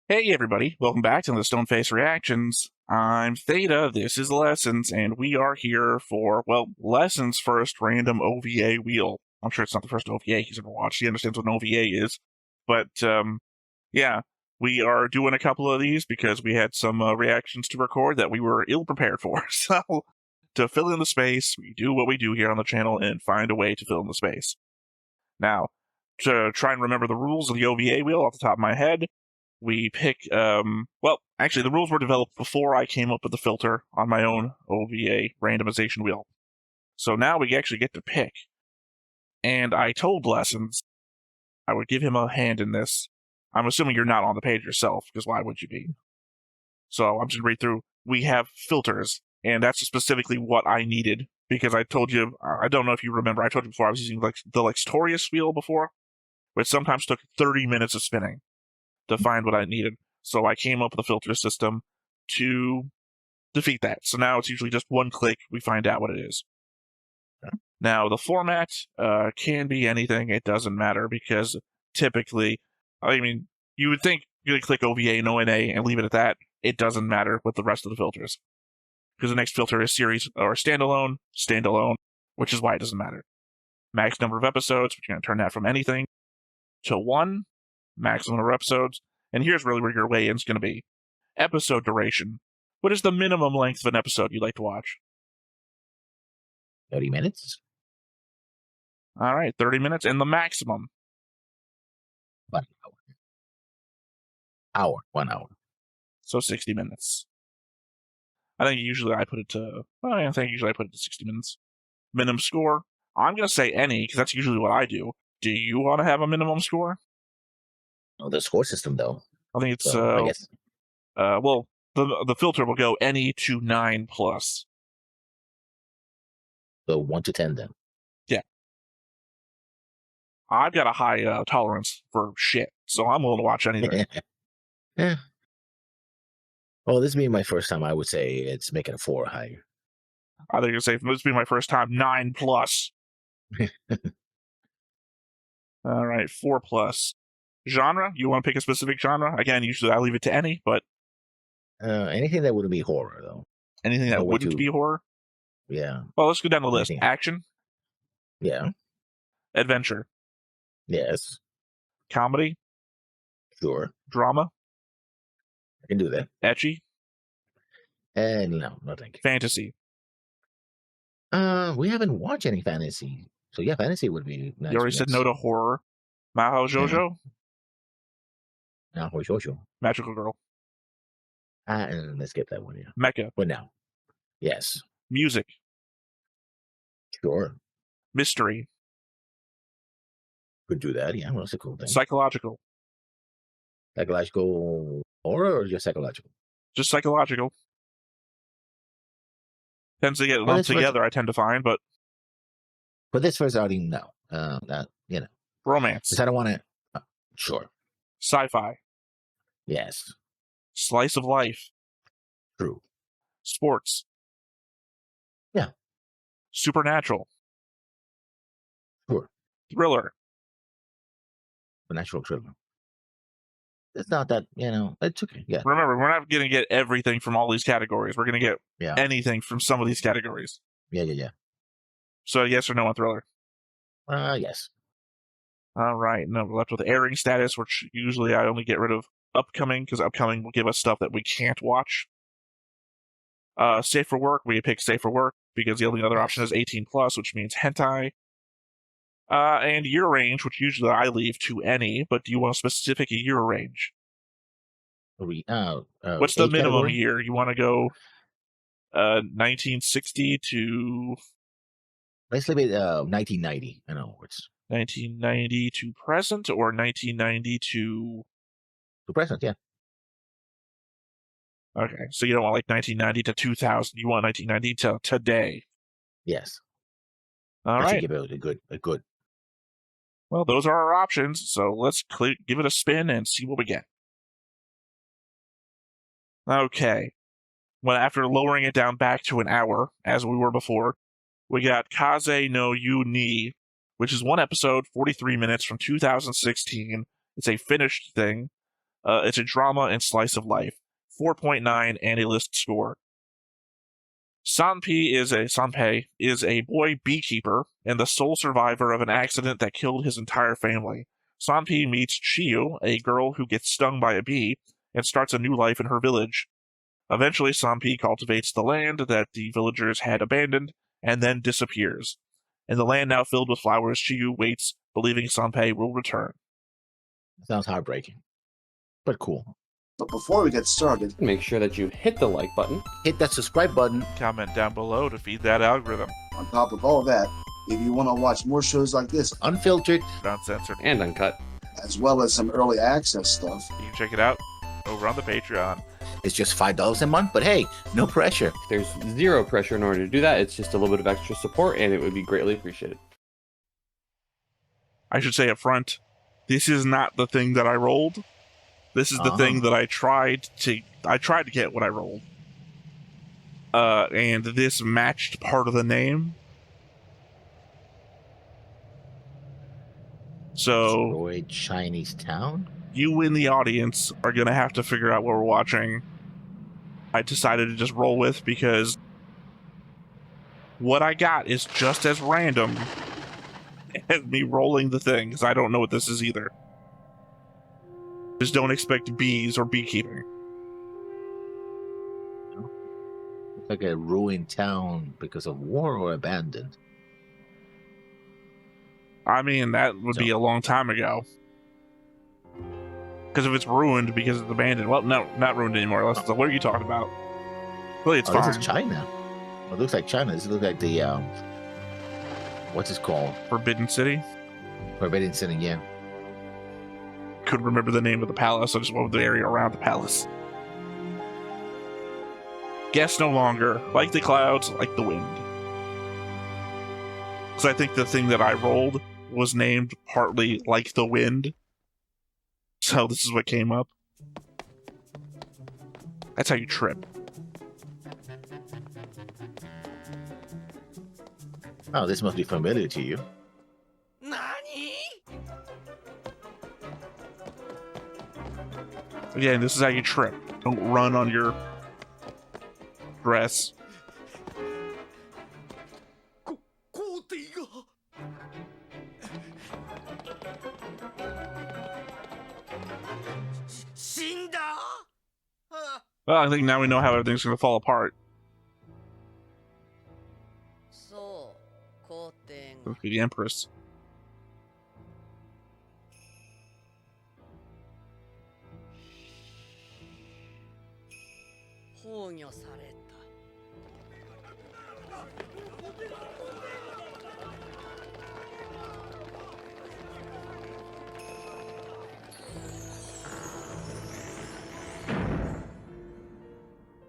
Hey everybody, welcome back to the Stoneface Reactions. I'm Theta, this is Lessons, and we are here for, well, Lessons' first random OVA wheel. I'm sure it's not the first OVA he's ever watched, he understands what an OVA is. But, yeah, we are doing a couple of these because we had some reactions to record that we were ill-prepared for. So, to fill in the space, we do what we do here on the channel and find a way to fill in the space. Now, to try and remember the rules of the OVA wheel off the top of my head, we pick, well, actually, the rules were developed before I came up with the filter on my own OVA randomization wheel. So now we actually get to pick. And I told Lessons I would give him a hand in this. I'm assuming you're not on the page yourself, because why would you be? So I'm just going to read through. We have filters, and that's specifically what I needed, because I told you, I don't know if you remember, I told you before I was using like the Lextorious wheel before, which sometimes took 30 minutes of spinning to find what I needed. So I came up with a filter system to defeat that. So now it's usually just one click, we find out what it is. Now, the format can be anything. It doesn't matter because typically, I mean, you would think you could click OVA and ONA and leave it at that. It doesn't matter with the rest of the filters. Because the next filter is series or standalone, which is why it doesn't matter. Max number of episodes, we're going to turn that from anything to 1. Maximum number of episodes. And here's really where your weigh-in is going to be. Episode duration. What is the minimum length of an episode you'd like to watch? 30 minutes. All right, 30 minutes. And the maximum? 1 hour. 1 hour. So 60 minutes. I think usually I put it to 60 minutes. Minimum score? I'm going to say any, because that's usually what I do. Do you want to have a minimum score? Oh, the score system, though. I think it's, so, I guess. Well, the filter will go any to 9 plus. So 1 to 10, then. Yeah. I've got a high tolerance for shit, so I'm willing to watch anything. Yeah. Well, this being my first time, I would say it's making a 4 higher. I think you're safe. This being my first time, 9 plus. All right, 4 plus. Genre? You want to pick a specific genre? Again, usually I leave it to any, but anything that wouldn't be horror, though. Anything that wouldn't be horror? Yeah. Well, let's go down the list. Action? Yeah. Adventure? Yes. Comedy? Sure. Drama? I can do that. Ecchi? No, thank you. Fantasy? We haven't watched any fantasy. So yeah, fantasy would be nice. You already said no to horror. Mahou Shoujo? Mahou Shoujo. Magical Girl? Let's get that one, yeah. Mecha? But now. Yes. Music? Sure. Mystery? Could do that, yeah. Well, that's a cool thing. Psychological? Psychological horror or just psychological? Just psychological. Tends to get lumped together, I tend to find, but... For this first outing, no. That, you know. Romance? Because I don't want to... sure. Sci-fi? Yes. Slice of life? True. Sports? Yeah. Supernatural? Sure. Thriller? Supernatural thriller. It's not that, you know, it's okay. Yeah. Remember, we're not going to get everything from all these categories. We're going to get anything from some of these categories. Yeah. So yes or no on Thriller? Yes. All right. Now we're left with airing status, which usually I only get rid of upcoming, because upcoming will give us stuff that we can't watch. Safe for work, we pick safe for work, because the only other option is 18 plus, which means hentai. And year range, which usually I leave to any, but do you want a specific year range? What's the minimum category? Year? You want to go 1960 to... Let's leave it 1990 and onwards. 1990 to present, or 1990 to... To present, yeah. Okay, so you don't want like 1990 to 2000. You want 1990 to today. Yes. All right. Give it a good. Well, those are our options, so let's give it a spin and see what we get. Okay. Well, after lowering it down back to an hour, as we were before, we got Kaze no Yu Ni, which is one episode, 43 minutes from 2016. It's a finished thing. It's a drama and slice of life. 4.9 and a list score. Sanpei is a boy beekeeper and the sole survivor of an accident that killed his entire family. Sanpei meets Chiyu, a girl who gets stung by a bee, and starts a new life in her village. Eventually, Sanpei cultivates the land that the villagers had abandoned, and then disappears. In the land now filled with flowers, Chiyu waits, believing Sanpei will return. Sounds heartbreaking, but cool. But before we get started, Make sure that you hit the like button. Hit that subscribe button. Comment down below to feed that algorithm. on top of all that, if you want to watch more shows like this, Unfiltered. Uncensored. And uncut. as well as some early access stuff, You can check it out over on the Patreon. It's just $5 a month, but hey, no pressure. There's zero pressure in order to do that. It's just a little bit of extra support, and it would be greatly appreciated. I should say up front, this is not the thing that I rolled. This is the thing that I tried to get what I rolled. And this matched part of the name. So Destroyed Chinese town? you in the audience are going to have to figure out what we're watching. I decided to just roll with because what I got is just as random as me rolling the thing, because I don't know what this is either. Just don't expect bees or beekeeping. It's like a ruined town because of war or abandoned. I mean, that would be a long time ago. Because if it's ruined because it's abandoned, well, no, not ruined anymore. What are you talking about? Really, it's fine. This is China. It looks like China. This looks like the what's it called? Forbidden City. Forbidden City, yeah. Couldn't remember the name of the palace. I just went with the area around the palace. Guess no longer. Like the clouds, like the wind. Because I think the thing that I rolled was named partly like the wind. So this is what came up. That's how you trip. Oh, this must be familiar to you. Again, this is how you trip. Don't run on your dress. Well, I think now we know how everything's going to fall apart. The Empress.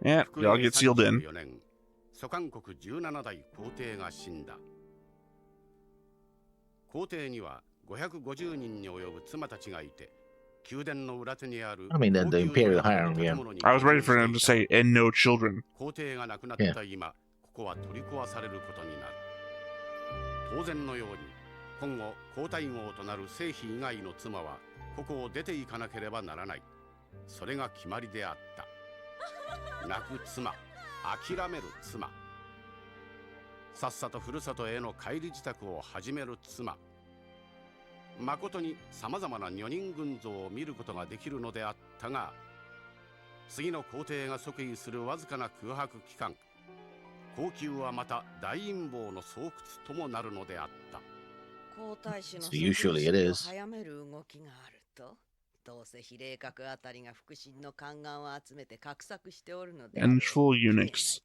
Yeah, y'all get sealed in. 蘇韓国17代皇帝が死んだ。皇帝には550人に及ぶ妻たちがいて、宮殿の裏手にある I mean, the Imperial harem, yeah. I was ready for him to say, and no children. 皇帝が亡くなった今、ここは取り壊されることになる。当然のように、今後皇太后となる正妃以外の妻はここを出ていかなければならない。それが決まりであった。泣く妻、諦める妻。さっさとふるさとへの帰り支度を始める妻。誠にさまざまな女人群像を見ることができるのであったが、次の皇帝が即位するわずかな空白期間、皇宮はまた大陰謀の巣窟ともなるのであった。So usually it is. どうせ比例閣あたりが腹心の宦官を集めて画策しておるので。 Vengeful eunuchs.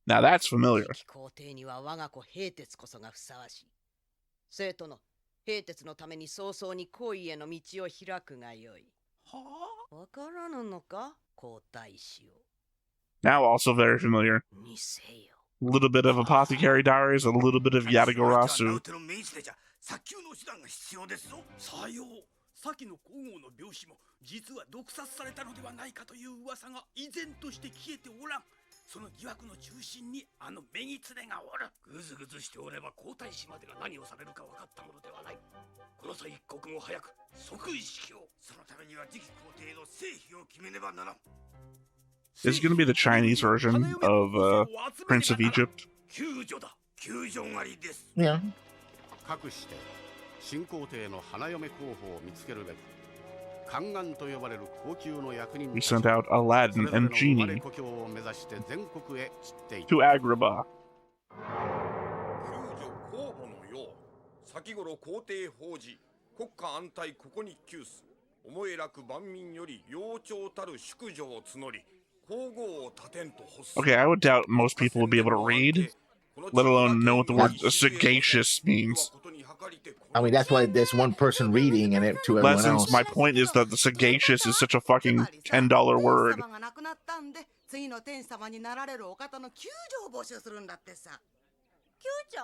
Now that's familiar. 皇帝には我が子平鉄こそがふさわしい。生徒の平鉄のために早々に皇位への道を開くがよい。はあ？わからぬのか、皇太子を。 Now also very familiar. にせよ。 A little bit of Apothecary Diaries, a little bit of Yatagarasu. 先の皇后の病死も実は毒殺されたのではないかという噂が依然として消えておらん。その疑惑の中心にあのメギツネがおる。ぐずぐずしておれば皇太子までが何をされるか分かったものではない。この際一刻も早く即位式を。そのためには次期皇帝の成否を決めねばならん。 This is going to be the Chinese version of Prince of Egypt. 救助だ。救助狩りです。Yeah. かくして新皇帝の花嫁候補を見つけるべく、宦官と呼ばれる高級の役人 We sent out Aladdin and Genie 故郷を目指して全国へ散っていた。 to Agrabah. 救助公募のよう、先頃皇帝法事、国家安泰ここに急す。思えらく万民より幼鳥たる淑女を募り、皇后を立てんと欲す。 Okay, I would doubt most people would be able to read, let alone know what the word sagacious means. I mean, that's why there's one person reading and it to everyone Lessons, else. my point is that the sagacious is such a fucking $10 word. 次の天様になられるお方の救助を募集するんだってさ。救助？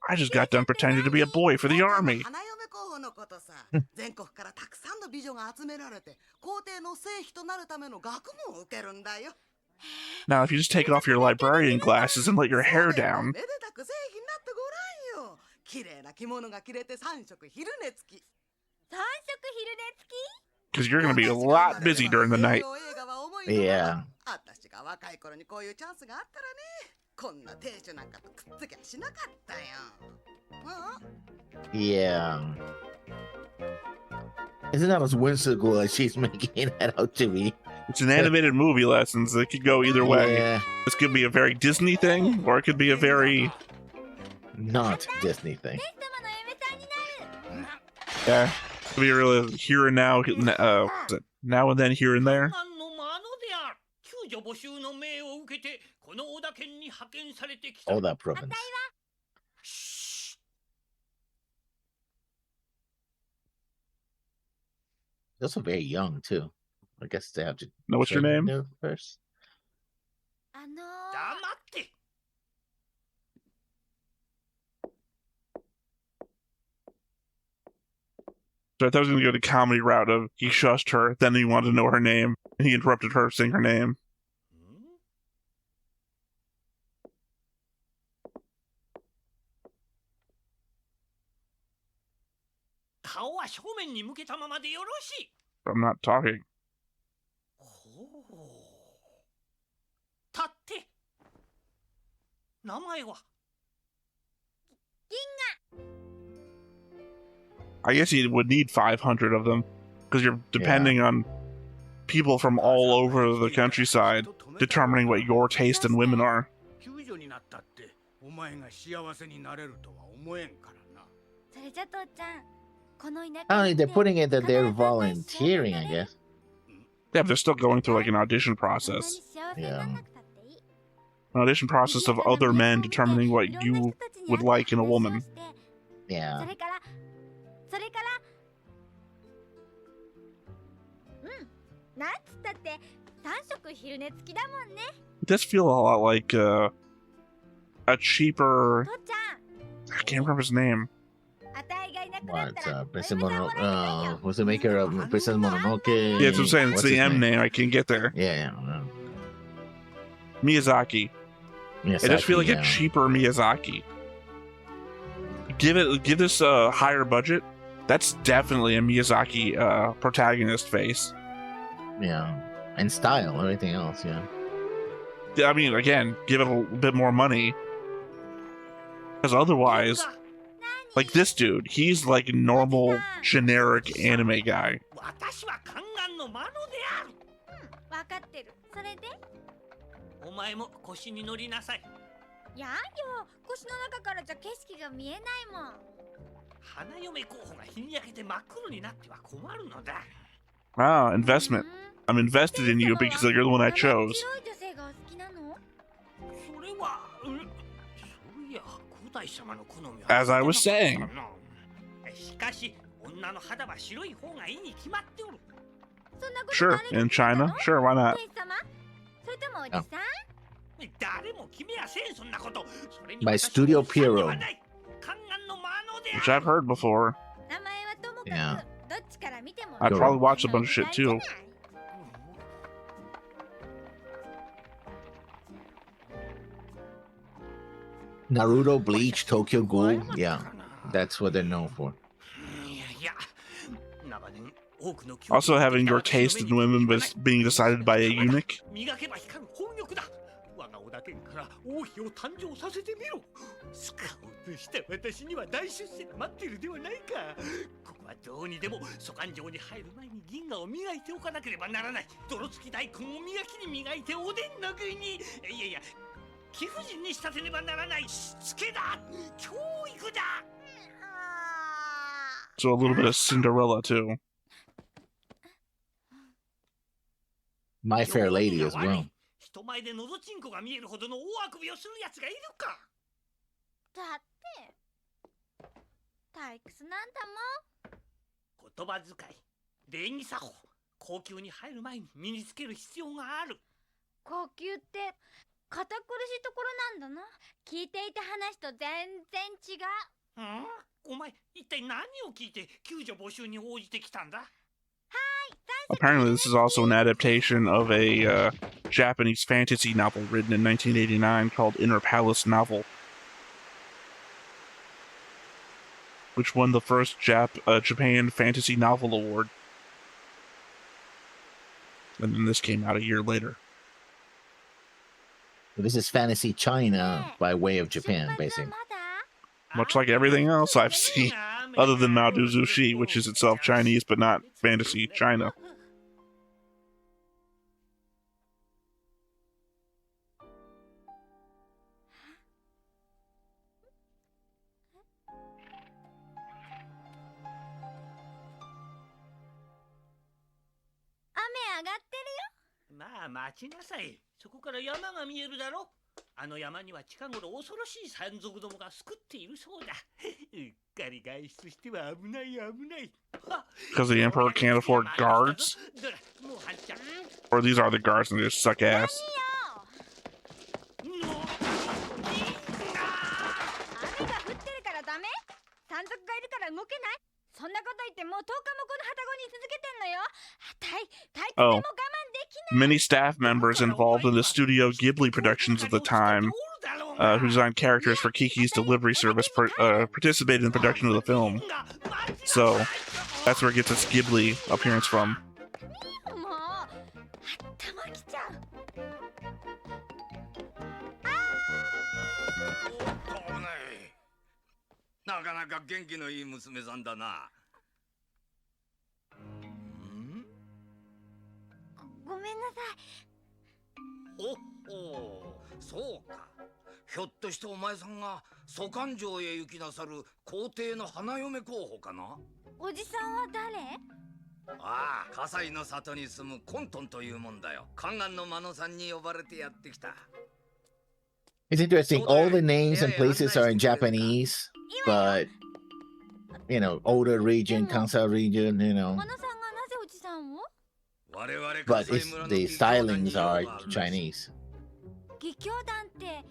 I just got done pretending to be a boy for the army. 花嫁候補のことさ。全国からたくさんの美女が集められて、皇帝の正妃となるための学問を受けるんだよ。 Now, if you just take off your librarian glasses and let your hair down, めでたく正妃になってごらんよ。綺麗な着物が着れて3食昼寝付き。3食昼寝付き？ because you're going to be a lot busy during the night. Yeah. 私が若い頃にこういうチャンスがあったらね、こんな亭主なんかとくっつきゃしなかったよ。Yeah. Isn't that as whimsical as she's making it out to be? It's an animated movie, Lessons. It could go either way. Yeah. This could be a very Disney thing, or it could be a very... Not Disney thing. Yeah. It could be really here and now, now and then, here and there. 救助募集の命を受けてこの小田県に派遣されてきた。 All that province. They're also very young too. I guess they have to. Know what's your train name? them first. 黙って。 So I thought I was going to go the comedy route of he shushed her, then he wanted to know her name, and he interrupted her saying her name. 顔は正面に向けたままでよろしい。 I'm not talking. ほう。立って。名前は I guess you would need 500 of them, because you're depending on people from all over the countryside determining what your taste in women are. 救助になったってお前が幸せになれるとは思えんからな。それじゃ父ちゃん、この田舎 I に mean, 来 they're て putting it that they're 必ず私 volunteering, I guess. Yeah, but they're still going through like an audition こんなに process. 幸せにならなくたっていい。 An audition process of other men determining what you would like in a woman. そ Yeah. れからなんつったって3食昼寝付きだもんね。 It does feel a lot like a cheaper. 父ちゃん、 I can't remember his name. あたいがいなくなっ What? たら Princess Mononoke. Who's the maker of Princess Mononoke? Yeah, that's what I'm saying. It's What's the his M name. I can't get there. Yeah. Miyazaki. Yes. I just feel like a cheaper Miyazaki. Give this a higher budget. That's definitely a Miyazaki protagonist face. Yeah. And style, everything else. Yeah. I mean, again, give it a bit more money. Because otherwise, like this dude, he's like a normal, generic anime guy. 私は宦官の魔女である。分かってる。それでお前も腰に乗りなさい。やんよ、腰の中からじゃ景色が見えないもん。花嫁候補が日に焼けて真っ黒になっては困るのだ。 Ah, investment. I'm invested in you because you're the one I chose. 白い女性がお好きなの？それは、そういや、皇太子様の好みは。 As I was saying. しかし、女の肌は白い方がいいに決まっておる。そんなこと Sure, 誰が in 決めた China. の？ Sure, why not? 天様？それともおじさん？誰も決めやせんそんなこと。それに By 私は Studio おじさんで Pierrot. はない。宦官の魔女である。 Which I've heard before. 名前はともかく、 Yeah. どっちから見ても I'd Sure. probably watch a bunch of shit too. Naruto, Bleach, Tokyo Ghoul. Yeah, that's what they're known for. Also, having your taste in women being decided by a eunuch. 我が織田家から王妃を誕生させてみろ。スカウトした私には大出世が待っているではないか。ここはどうにでも蘇官城に入る前に銀河を磨いておかなければならない。泥付き大根を磨きに磨いておでんの具に、いやいや、貴婦人に仕立てねばならないしつけだ。教育だ。So a little bit of Cinderella too. My Fair Lady as well. 人前でのどちんこが見えるほどの大あくびをするやつがいるか。だって退屈なんだもん。言葉遣い、礼儀作法、高級に入る前に身につける必要がある。高級って堅苦しいところなんだな。聞いていた話と全然違う。お前一体何を聞いて救助募集に応じてきたんだ。Apparently, this is also an adaptation of a Japanese fantasy novel written in 1989 called Inner Palace Novel, which won the first Japan Fantasy Novel Award. And then this came out a year later. So this is Fantasy China by way of Japan, basically. Much like everything else I've seen, other than Maoduzushi, which is itself Chinese but not Fantasy China. Ame まあ待ちなさい。そこから山が見えるだろ。あの山には近頃恐ろしい山賊どもが救っているそうだ。うっかり外出しては危ない危ない。Because the Emperor can't afford guards? Or these are the guards and they just suck ass. 雨が降ってるからダメ？山賊がいるから動けない？そんなこと言ってもう10日もこの旅籠に続けてんのよ。退屈でも我慢できない。 Many staff members involved in the Studio Ghibli productions of the time, who designed characters for Kiki's delivery service, participated in the production of the film. So, that's where it gets its Ghibli appearance from. もう頭きちゃう。危ない。なかなか元気のいい娘さんだな。ごめんなさい。ほっほう、そうか。ひょっとしてお前さんが蘇官城へ行きなさる皇帝の花嫁候補かな。おじさんは誰？ああ、葛西の里に住むコントンというもんだよ。観覧の間野さんに呼ばれてやってきた。It's interesting. All the names and places are in Japanese, but you know, Oda region, Kansai region, you know. マナさんがなぜおじさんを？ But the stylings are Chinese. 義教団って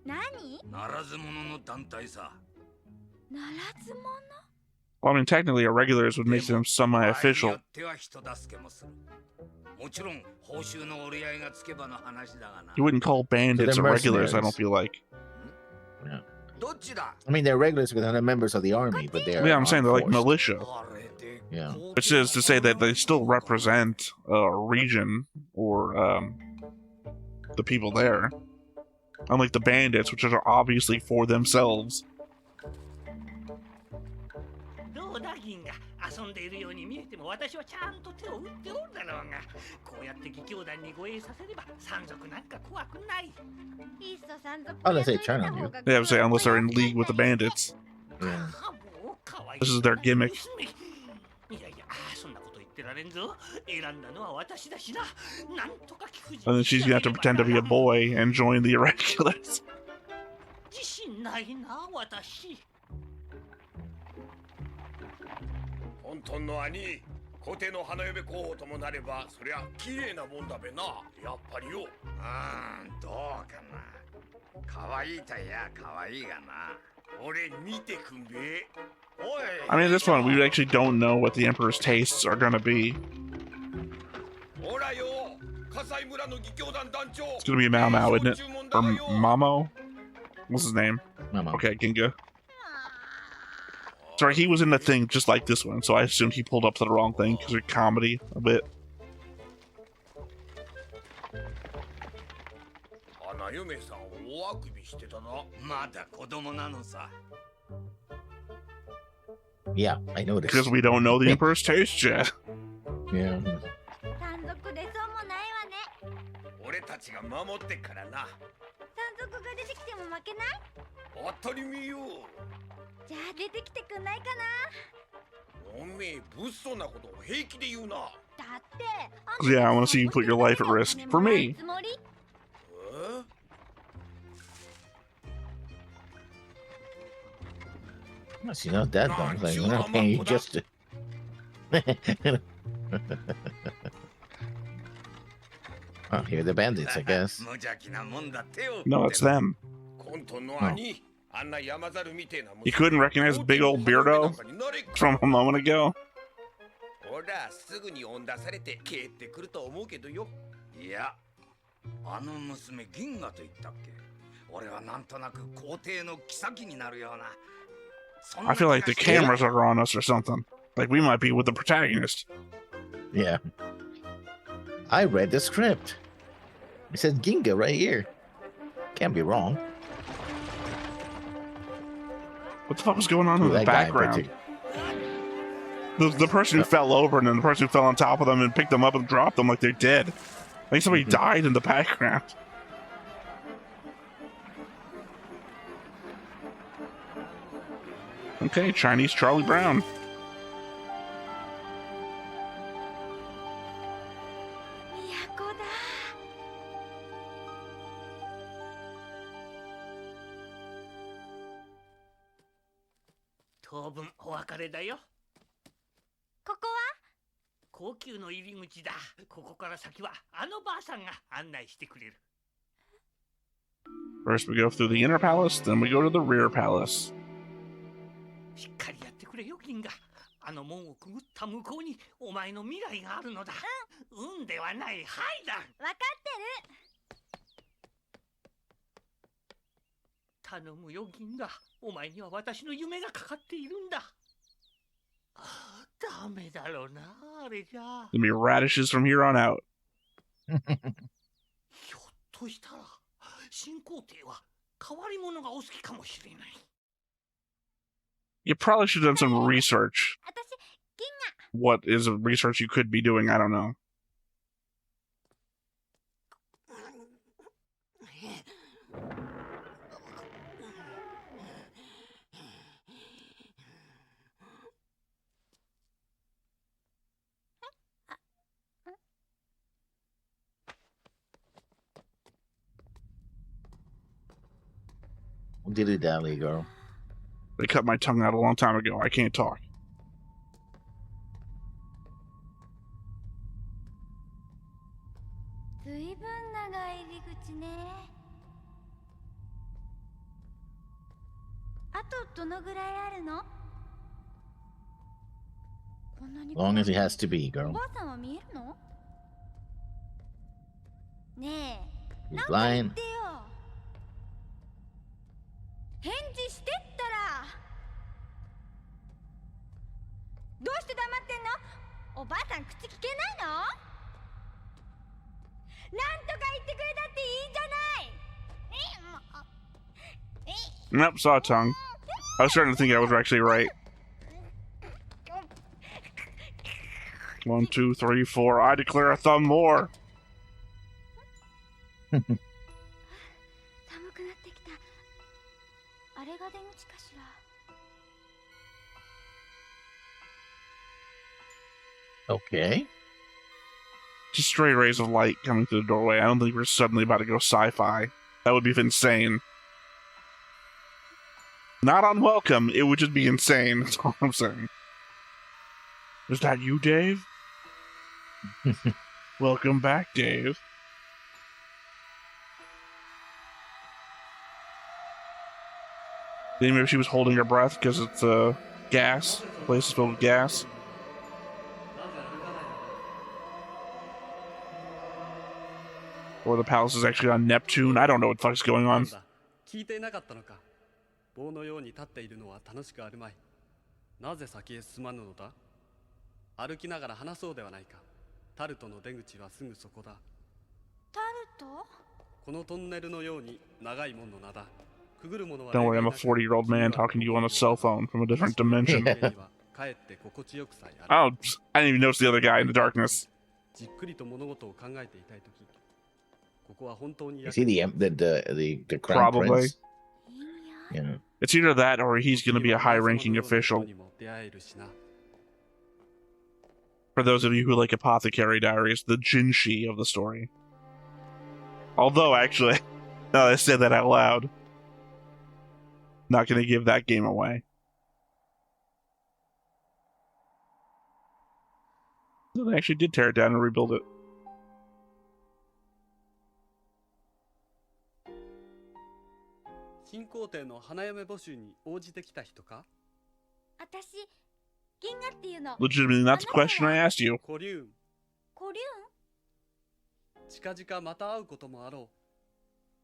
何？ならず者の団体さ。ならず者？ Well, I mean, technically, irregulars would make them semi-official. もちろん報酬の折り合いがつけばの話だがな。 You wouldn't call bandits They're irregulars, I don't mercenaries. feel like. Yeah. どっちだ。 I mean, they're regulars because they're members of the army, but they're Yeah, I'm saying they're like forced. militia. Yeah. Which is to say that they still represent a region or the people there. Unlike the bandits, which are obviously for themselves. どうだ銀が遊んでいるように見えても私はちゃんと手を打っておるだろうが、こうやって義教団に護衛させれば山賊なんか怖くない。いっそ山賊 Unless they turn on you. They have to say, unless they're in league with the bandits. Yeah. This is their gimmick. いやいや、そんなこと言ってられんぞ。選んだのは私だしな。なんとか貴婦人。 And then she's gonna have to pretend to be a boy and join the irregulars. 自信ないな、私。本当の兄、皇帝の花嫁候補ともなれば、そりゃ綺麗なもんだべな。やっぱりよ。どうかな。可愛いたや可愛いがな。俺見てくんべ。おい。 I mean, this one, we actually don't know what the Emperor's tastes are gonna be. ほらよ、葛西村の義教団団長。 It's gonna be Mao Mao, isn't it? Or Mamo? What's his name? Mama. Okay, Ginga. Sorry, he was in the thing just like this one, so I assumed he pulled up to the wrong thing because of comedy a bit. 花嫁さん大あくびしてたな。まだ子供なのさ。 Yeah, I noticed. Because we don't know the Emperor's taste yet. Yeah. 山賊出そうもないわね。俺たちが守ってからな。山賊が出てきても負けない？当たり前よ。じゃあ出てきてくんないかな。おめえ物騒なことを平気で言うな。だって。 Yeah, I want to see you put your life at risk. For me. え Well, she's not that dumb. Like, we're not paying you just to... Oh, here are the bandits, I guess. No, it's them. コントの兄、あんな山猿みてえな You couldn't recognize big old Beardo from a moment ago? ほら、すぐに追ん出されて帰ってくると思うけどよ。いや、あの娘銀河と言ったっけ。俺はなんとなく皇帝の妃になるような。 I feel like the cameras are on us or something. Like we might be with the protagonist. Yeah. I read the script. It says Ginga right here. Can't be wrong. What the fuck was going on in the That guy in background? The person who fell over and then the person who fell on top of them and picked them up and dropped them like they're dead. I think somebody died in the background. Okay, Chinese Charlie Brown. 都だ。当分お別れだよ。ここは？高級の入り口だ。ここから先はあのばあさんが案内してくれる。 First we go through the inner palace, then we go to the rear palace. しっかりやってくれよ、銀河。あの門をくぐった向こうにお前の未来があるのだ。運ではない、はいだ。わかってる。頼むよ、銀河。お前には私の夢がかかっているんだ。ダメだろうな、あれじゃ。 Gonna be radishes from here on out. ひょっとしたら新皇帝は変わり者がお好きかもしれない。 You probably should have done some research. 私、銀河。 What is research you could be doing? I don't know. Dilly dally, girl. They cut my tongue out a long time ago. I can't talk. ずいぶん長い入り口ね。あとどのぐらいあるの？こんなに Long as it has to be, お girl. ばあさんは見えるの？ねえ、 He's なんか言 blind. ってよ。返事してったら。どうして黙ってんの？おばあさん口聞けないの？なんとか言ってくれたっていいんじゃない？ Nope, saw a tongue. I was starting to think I was actually right. 1, 2, 3, 4. I declare a thumb more. 寒くなってきた。あれが出口かしら。 Okay. Just stray rays of light coming through the doorway. I don't think we're suddenly about to go sci-fi. That would be insane. Not unwelcome. It would just be insane. That's all I'm saying. Is that you, Dave? Welcome back, Dave. Maybe she was holding her breath because it's gas. The place is filled with gas. Or the palace is actually on Neptune. I don't know what the fuck's going on. 聞いていなかったのか。棒のように立っているのは楽しくあるまい。なぜ先へ進まぬのだ。歩きながら話そうではないか。タルトの出口はすぐそこだ。タルト？このトンネルのように長い門の名だ。くぐるものは Don't worry, I'm a 40-year-old man talking to you on a cell phone from a different dimension. かえって心地よくさえある。 Oh, I didn't even notice the other guy in the darkness. じっくりと物事を考えていたいとき、ここは本当に Is he the crown Probably. prince? Yeah. It's either that or he's going to be a high-ranking official. For those of you who like Apothecary Diaries, the Jinshi of the story. Although, actually, now that I said that out loud, not going to give that game away. So they actually did tear it down and rebuild it. 新皇帝の花嫁募集に応じてきた人か？私、銀河っていうの。 Legitimately, not the question I asked you. コリューン。コリュン？近々また会うこともあろ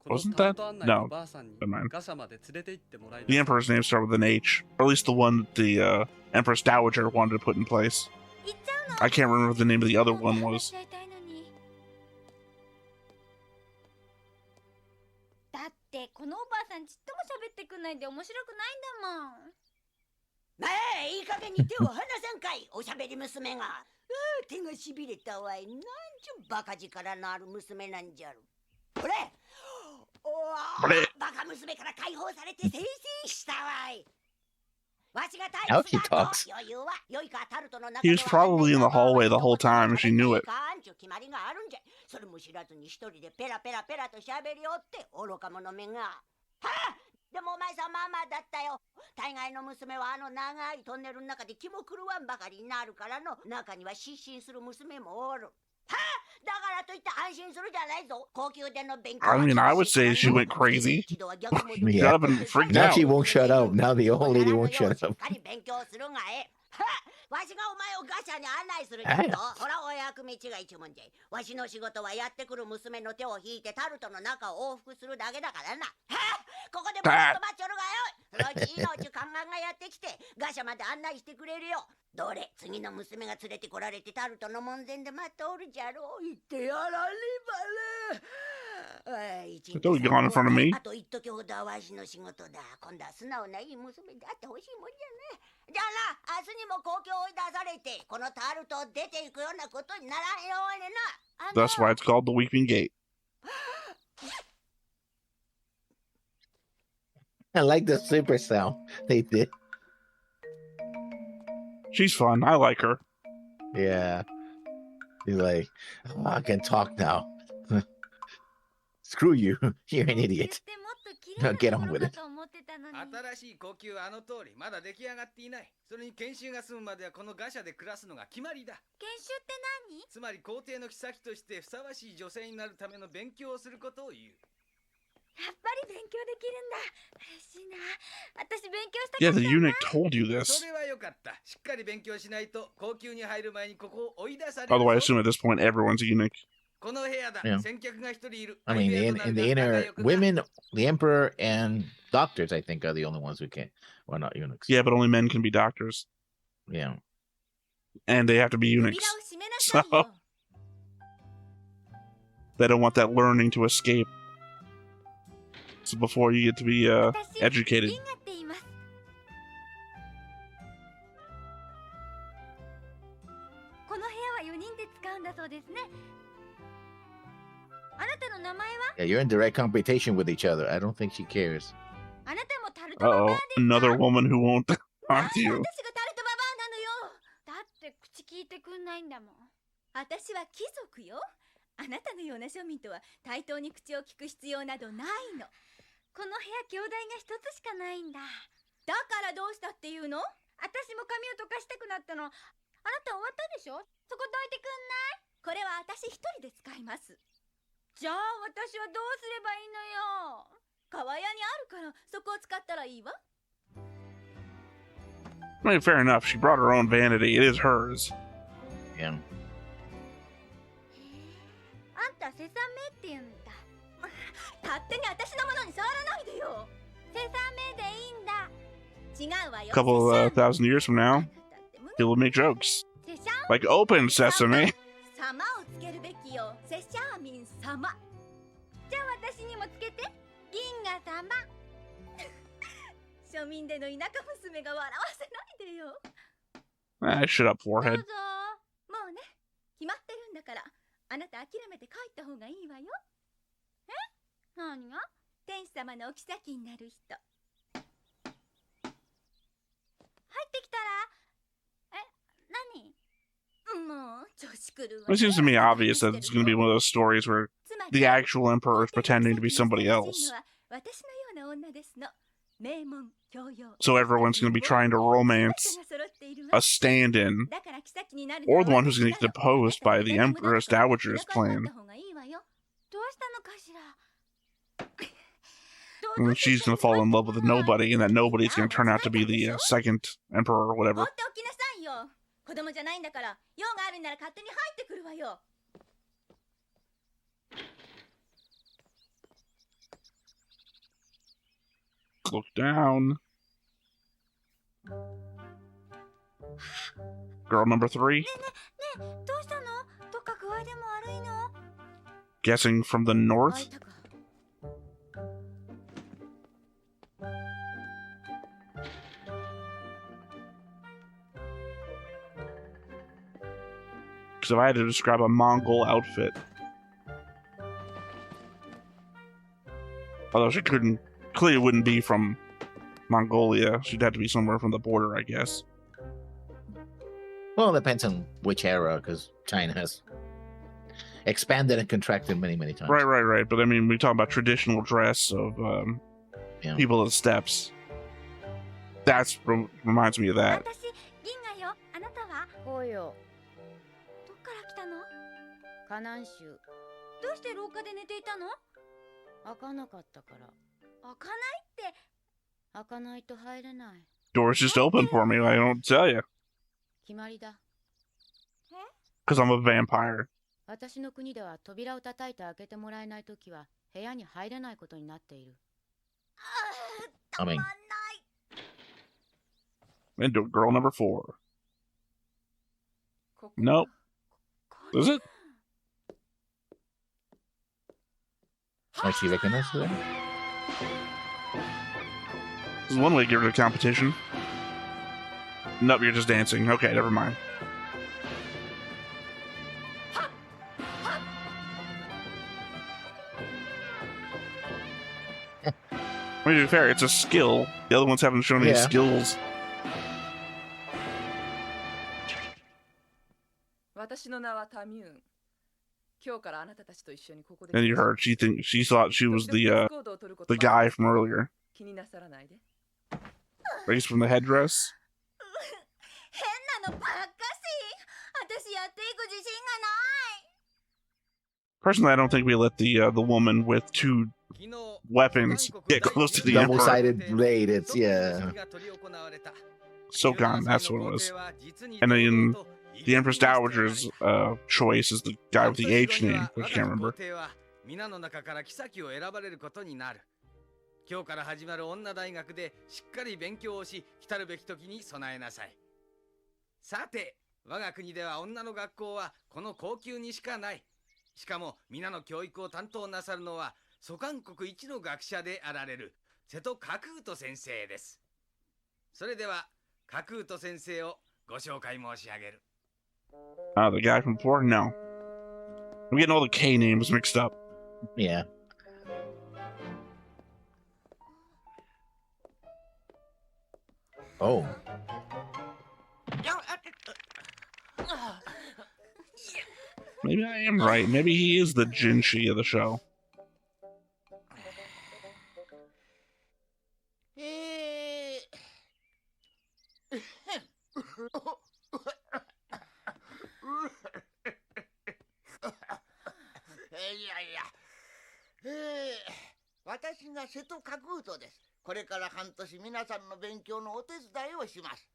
う。 Wasn't that? No. Never mind. The Emperor's name started with an H. Or at least the one that the Empress Dowager wanted to put in place. I can't remember what the name of the other one was. だってこのおばあさんちっとも喋ってくんないで面白くないんだもん。まあいい加減に手を離さんかい、おしゃべり娘が。手がしびれたわい。なんちゅうバカ力のある娘なんじゃろ。これおー、バカ娘から解放されて清々したわい。 How she talks. He was probably in the hallway the whole time and she knew it. それも知らずに一人でペラペラペラと喋りおって愚か者めが。はあ、でもお前さんまあまあだったよ。大概の娘はあの長いトンネルの中で気も狂わんばかりになるからの。中には失神する娘もおる。はあ、だからといって安心するじゃないぞ。高級での勉強。 I mean, I would say she went crazy. Shut up and freaked Now out. she won't shut up. Now the old lady won't shut up. わしがお前をガシャに案内するじゃと。ほらお役道が一文じゃい。わしの仕事はやってくる娘の手を引いてタルトの中を往復するだけだからな。はあ、ここでもっと待っちょるがよい。そのうちいのうちカンガンがやってきてガシャまで案内してくれるよ。どれ、次の娘が連れてこられてタルトの門前で待っておるじゃろう。言ってやらねばね。 Don't go on in front of me. あと一時ほどはわしの仕事だ。今度は素直ないい娘であってほしいもんじゃね。じゃあな、明日にも公共を追い出されてこのタルトを出ていくようなことにならんようにな。 That's why it's called the Weeping Gate. I like the super sound they did. She's fun. I like her. Yeah. He's like, oh, I can talk now. Screw you. You're an idiot. Now get on with it. 新しい呼吸はあの通りまだ出来上がっていない。それに研修が済むまではこのガシャで暮らすのが決まりだ。研修って何？つまり皇帝の妃としてふさわしい女性になるための勉強をすることを言う。やっぱり勉強できるんだ。嬉しいな。私勉強したかった。 Yeah, the eunuch told you this. それはよかった。しっかり勉強しないと高級に入る前にここを追い出される。 By the way, I assume at this point everyone's a eunuch. Yeah. I mean, in the inner women, the emperor and doctors, I think, are the only ones who can. Well, not eunuchs. Yeah, but only men can be doctors. Yeah. And they have to be eunuchs. So they don't want that learning to escape. So before you get to be educated. この部屋は4人で使うんだそうですね。 あなたの名前は？ Yeah, you're in direct competition with each other. I don't think she cares. あなたもタルトババアですか？ Another woman who won't talk to you. 私がタルトババアなのよ。だって口聞いてくんないんだもん。私は貴族よ。あなたのような庶民とは対等に口を聞く必要などないの。この部屋兄弟が一つしかないんだ。だからどうしたっていうの？私も髪を溶かしたくなったの。あなた終わったでしょ？そこどいてくんない？これは私一人で使います。 じゃあ私はどうすればいいのよ。川屋にあるからそこを使ったらいいわ。 I mean, fair enough. She brought her own vanity. It is hers. Yeah. あんたセサメって言うんだ。勝手に私のものに触らないでよ。セサメでいいんだ。違うわよ。A couple thousand years from now, people will make jokes like "Open Sesame." 様をつけるべきよ。セシャーミン様。じゃあ私にもつけて。銀河様。庶民での田舎娘が笑わせないでよ。Shut up, ど forehead. うぞ。もうね、決まってるんだから、あなた諦めて帰った方がいいわよ。え？何が？天使様のお妃になる人。入ってきたら、何？もう調子狂うわ It seems to me obvious that it's going to be one of those stories where the actual emperor is pretending to be somebody else. 私のような女ですの。名門教養。 So everyone's going to be trying to romance a stand-in, or the one who's going to get deposed by the Empress Dowager's plan. どうしたのかしら。 And she's going to fall in love with nobody, and that nobody's going to turn out to be the second emperor or 放っ whatever. ておきなさいよ。子供じゃないんだから、用があるなら勝手に入ってくるわよ。 Look down. Girl number 3. どうしたの？どっか具合でも悪いの？ Guessing from the north. Because if I had to describe a Mongol outfit, although she clearly wouldn't be from Mongolia, she'd have to be somewhere from the border, I guess. Well, it depends on which era, because China has expanded and contracted many, many times. Right. But I mean, we talk about traditional dress of people of the steppes. That's reminds me of that. 私、銀河よ。あなたは？こうよ。どっから来たの？河南州。どうして廊下で寝ていたの？開かなかったから。開かないって。開かないと入れない。 Doors just open for me, I don't tell you. 決まりだ。え？ Because I'm a vampire. 私の国では扉を叩いて開けてもらえないときは部屋に入れないことになっている。I mean, Into girl number 4. Nope. Is it? I she recognize her? There's one way to get rid of competition. Nope, you're just dancing. Okay, never mind. I mean, to be fair, it's a skill. The other ones haven't shown any skills. 私の名はタミューン。今日からあなたたちと一緒にここで。 And you heard she thought she was the guy from earlier. 気になさらないで。 Raised from the headdress. 変なのばっかし。私やっていく自信がない。 Personally, I don't think we let the woman with 2 weapons get close to the emperor. Double-sided blade. It's Sokan, that's what it was. And then the Empress Dowager's choice is the guy with the H name, which I can't remember. 皆の中から妃を選ばれることになる。今日から始まる女大学でしっかり勉強をし、来るべき時に備えなさい。さて、我が国では女の学校はこの高級にしかない。しかも皆の教育を担当なさるのは蘇韓国一の学者であられる瀬戸角人先生です。それでは角人先生をご紹介申し上げる。The guy from before? No. I'm getting all the K names mixed up. Yeah. Oh. Maybe I am right. Maybe he is the Jinshi of the show. 私が瀬戸角人です。これから半年皆さんの勉強のお手伝いをします。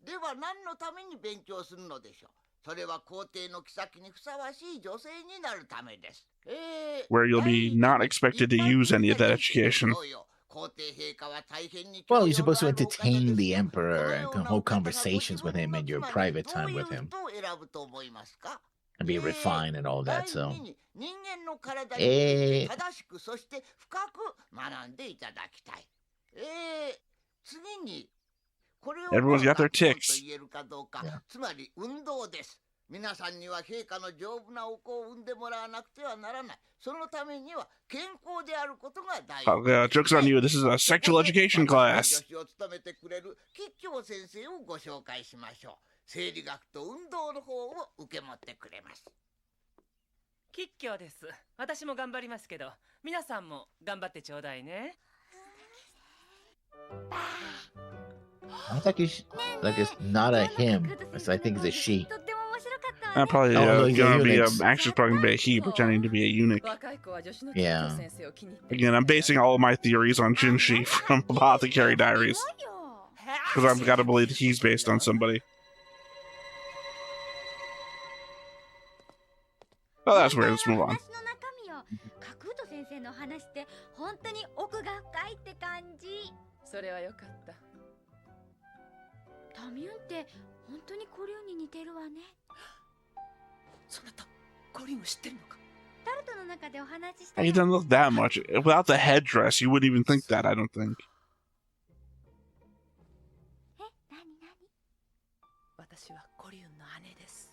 では何のために勉強するのでしょう。それは皇帝の妃にふさわしい女性になるためです。Where you'll be not expected to use any of that education. Well, you're supposed to entertain the emperor and hold conversations with him in your private time with him. And be refined and all that, so. 人間の体について正しく、そして深く学んでいただきたい。次に、これを Everyone's got their と ticks. 言えるかどうか、つまり運動です。皆さんには陛下の丈夫なお子を産んでもらわなくてはならない。そのためには健康であることが大事。Joke's on you. This is a sexual education class. 助手を務めてくれる吉京先生をご紹介しましょう。生理学と運動の方を受け持ってくれます。吉京です。私も頑張りますけど、皆さんも頑張ってちょうだいね。I think it's not a him. I think it's a she. Probably gonna be actually probably gonna be a he pretending to be a eunuch. Yeah. Again, I'm basing all of my theories on Jinshi from Apothecary Diaries. Because I've got to believe that he's based on somebody. Oh, that's weird. Let's move on. 先生の話って本当に奥が深いって感じ。それはよかった。タミュンって本当にコリュンに似てるわね。そなた、コリュンを知ってるのか？タルトの中でお話しした。He doesn't look that much. Without the headdress, you wouldn't even think that, I don't think. 私はコリュンの姉です。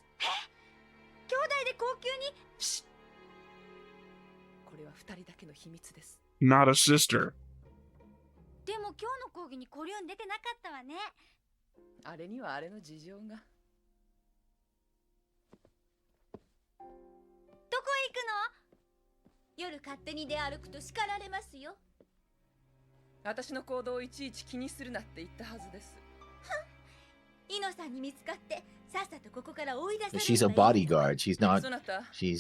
兄弟で高級に。これは二人だけの秘密です。 Not a sister. でも今日の講義にコリュン出てなかったわね。あれにはあれの事情が。どこへ行くの？夜勝手に出歩くと叱られますよ。私の行動をいちいち気にするなって言ったはずです。イノさんに見つかってさっさとここから追い出される。She's a bodyguard. She's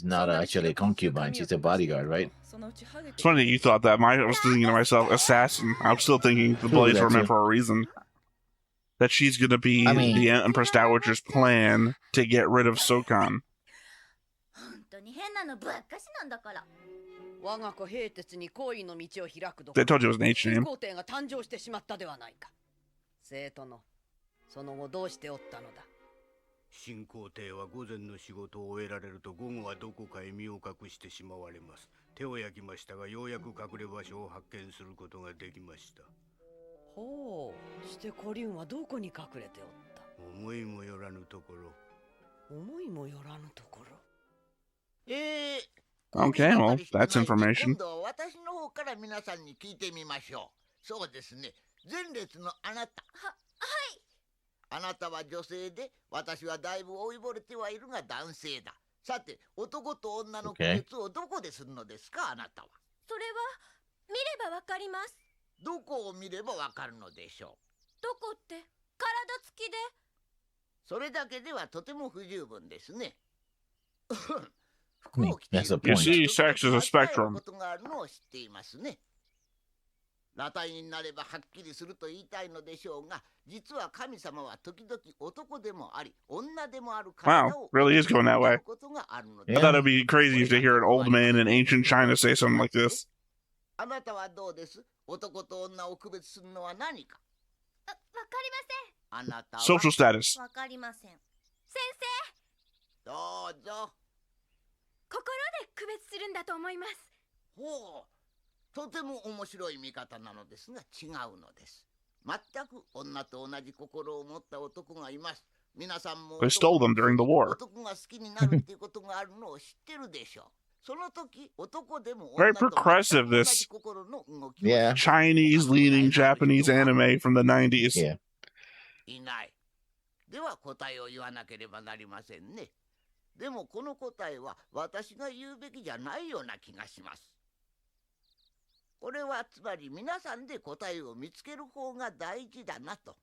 not actually a concubine. She's a bodyguard, right? It's funny that you thought that. I was thinking to myself, assassin. I'm still thinking the blades were meant for a reason. That she's gonna be the Empress Dowager's plan to get rid of Sokan. 本当に変なのばっかしなんだから。我が子平鉄に好意の道を開くど They told you it was an H name. 皇帝が誕生してしまったではないか。生徒のその後どうしておったのだ。新皇帝は午前の仕事を終えられると午後はどこかへ身を隠してしまわれます。手を焼きましたがようやく隠れ場所を発見することができました。ほうしてコリュンはどこに隠れておった？思いもよらぬところ。思いもよらぬところ。Okay, well, that's information. 今度は私の方から皆さんに聞いてみましょう。そうですね。前列のあなた。はい。あなたは女性で、私はだいぶ老いぼれてはいるが男性だ。さて、男と女の区別をどこでするのですか、あなたは。それは見ればわかります。どこを見ればわかるのでしょう。どこって体つきで。それだけではとても不十分ですね。That's a You see, point. sex is a spectrum. ことがあるのを知っていますね。裸体になればはっきりすると言いたいのでしょうが、実は神様は時々男でもあり、女でもある体を Wow, really is going that way. ことがあるの I で。 thought it'd be crazy to hear an old man in ancient China say something like this. あなたはどうです？男と女を区別するのは何か？わかりません。あなたは Social status. わかりません。先生。どうぞ。心で区別するんだと思います。ほう。とても面白い見方なのですが違うのです。全く女と同じ心を持った男がいます。皆さんも They stole them during the war. 男が好きになるっていうことがあるのを知ってるでしょう。その時男でも Very 女と progressive, 同 this じ心の動きを Chinese leaning Japanese anime from the 90s. いない。では答えを言わなければなりませんね。でもこの答えは私が言うべきじゃないような気がします。これはつまり皆さんで答えを見つける方が大事だなと。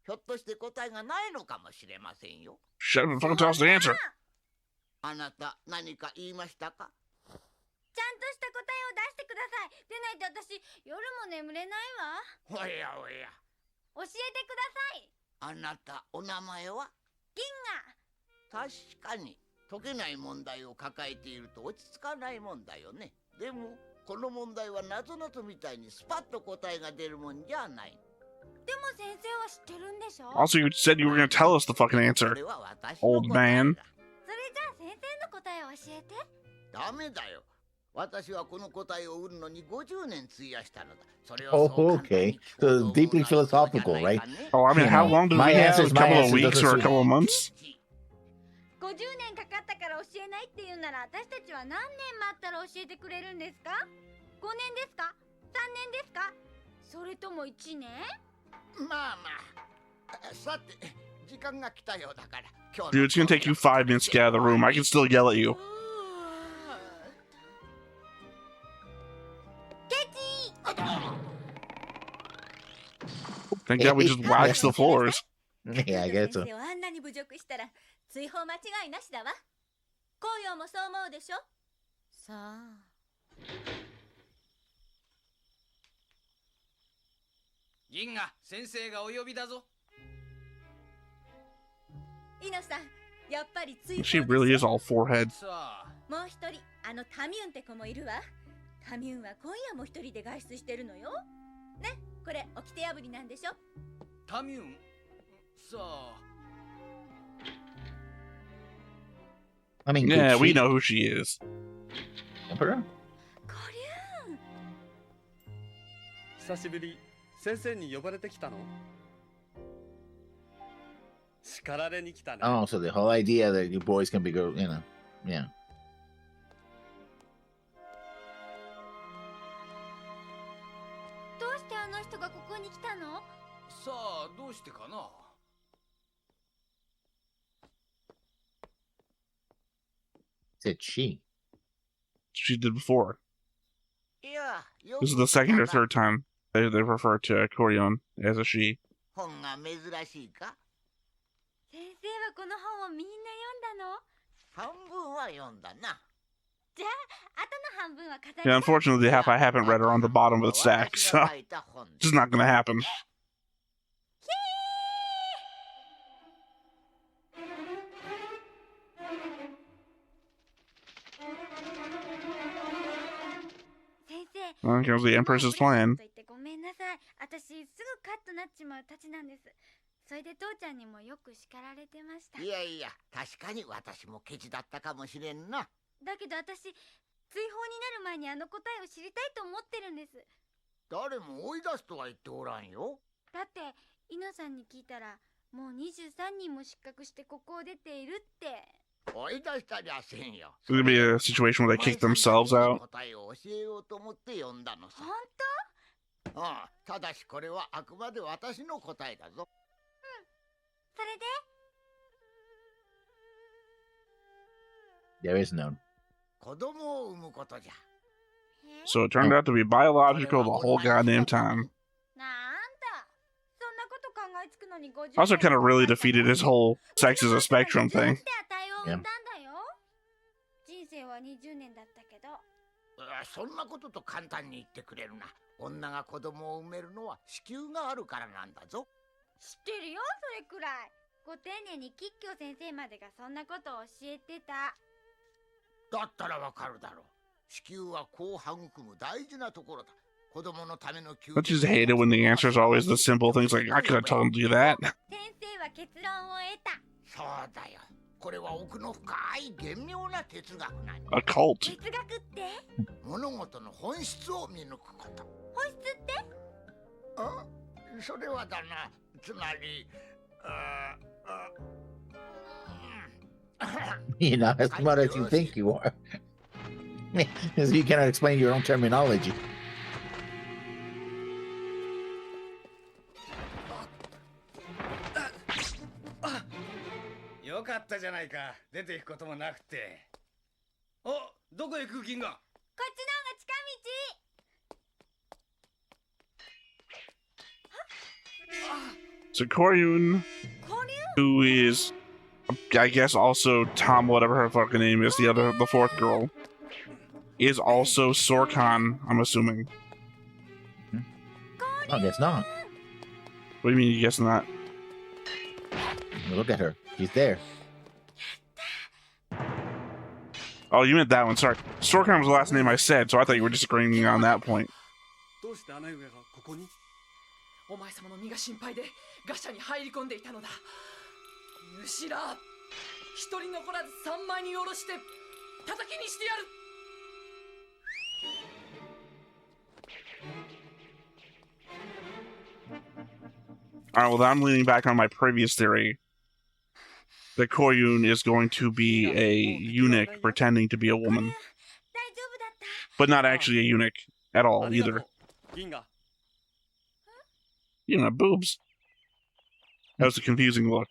ひょっとして答えがないのかもしれませんよ。Shut up and fucking tell us the answer. あなた何か言いましたか？ちゃんとした答えを出してください。でないと私夜も眠れないわ。おやおや。教えてください。あなたお名前は？銀確かに解けない問題を抱えていると落ち着かないもんだよね。でもこの問題はなぞなぞみたいにスパッと答えが出るもんじゃない。でも先生は知ってるんでしょ？ Also, you said you were going to tell us the fucking answer, old man. それじゃあ先生の答えを教えて。ダメだよ。私はこの答えを売るのに50年費やしたのだ。それを Oh, okay. So it's deeply philosophical, right? Oh, I mean, how long do we my have? answer A is my couple of answer weeks doesn't or a suit. couple of months? 50年かかったから教えないって言うなら私たちは何年待ったら教えてくれるんですか？ 5 年ですか？ 3 年ですか？それとも1年？まあまあ。さて、時間が来たようだから。 Dude, it's going to take you 5 minutes to get out of the room. I can still yell at you. Thank God we just waxed the floors. Yeah, I guess so. 先生をあんなに侮辱したら追放間違いなしだわ。紅葉もそう思うでしょ？さあ。銀河、先生がお呼びだぞ。イノさん、やっぱり追放。 She really is all forehead. もう一人、あのタミュンって子もいるわ。タミュンは今夜も一人で外出してるのよ。ね、これ掟破りなんでしょ？タミュン、さあ。I mean, Yeah, could we she- know who she is. Emperor? 久しぶり。先生に呼ばれてきたの？叱られに来たね。 Oh, so the whole idea that you boys can be girls, you know, yeah. どうしてあの人がここに来たの？さあ、どうしてかな。 Said she. She did before. いや、よ This is the second or third time they refer to Koryon as a she. 本が珍しいか？先生はこの本をみんな読んだの？半分は読んだな。じゃあ、後の半分は飾り。 Yeah, unfortunately, the half I haven't read are on the bottom of the stack, so just not gonna happen. Well, here's the Empress's plan. ごめんなさい。私すぐカッとなっちまうたちなんです。それで父ちゃんにもよく叱られてました。いやいや、確かに私もケチだったかもしれんな。だけど私、追放になる前にあの答えを知りたいと思ってるんです。誰も追い出すとは言っておらんよ。だって、イノさんに聞いたら、もう23人も失格してここを出ているって。追い出したりゃせんよ。 It's gonna be a situation where they kick themselves out. 答えを教えようと思って読んだのさ。本当？ああ、ただしこれはあくまで私の答えだぞ。それで There is none. 子供を産むことじゃ。 So it turned out to be biological the whole goddamn time. なんだ。そんなこと考えつくのに50 Also, kind of really defeated his whole sex is a spectrum thing. 産んだんだよ。人生は20年だったけど。そんなことと簡単に言ってくれるな。女が子供を産めるのは子宮があるからなんだぞ。知ってるよ、それくらい。ご丁寧に吉居先生までがそんなことを教えてた。だったらわかるだろう。子宮は子を育む大事なところだ。子供のための休 Don't you just hate it when the answer is always the simple things like, I could have told him to do that? 先生は結論を得た。そうだよ。これは奥の深い玄妙な哲学なんだ。 A cult. 哲学って物事の本質を見抜くこと。本質って？あ、それはだな。つまり、You're not as smart as you think you are. So you cannot explain your own terminology. よかったじゃないか。出ていくこともなくて。お、どこへ行く銀河？こっちの方が近道。 So Koryun, who is, I guess, also Tom, whatever her fucking name is, the fourth girl, is also Sorkan, I'm assuming. I guess not. What do you mean you guess not? Look at her. She's there. Oh, you meant that one. Sorry. Storkheimer was the last name I said, so I thought you were disagreeing on that point. どうして姉上がここに？お前様の身が心配でガシャに入り込んでいたのだ。ユシラ、一人残らず3枚に下ろして叩きにしてやる。Alright, well, I'm leaning back on my previous theory that Koyun is going to be a eunuch pretending to be a woman. But not actually a eunuch at all, either. You know, boobs. That was a confusing look.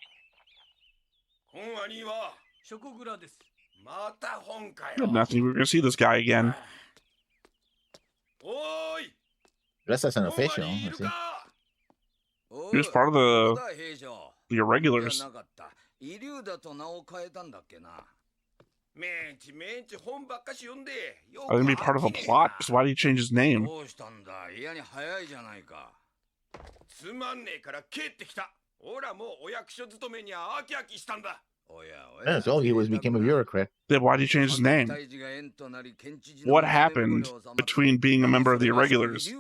Good nothing, we're gonna see this guy again. That's an official, I see. He was part of the irregulars. I think be part of a plot, because why did he change his name? Yeah, so he became a bureaucrat. Then why did he change his name? What happened between being a member of the irregulars?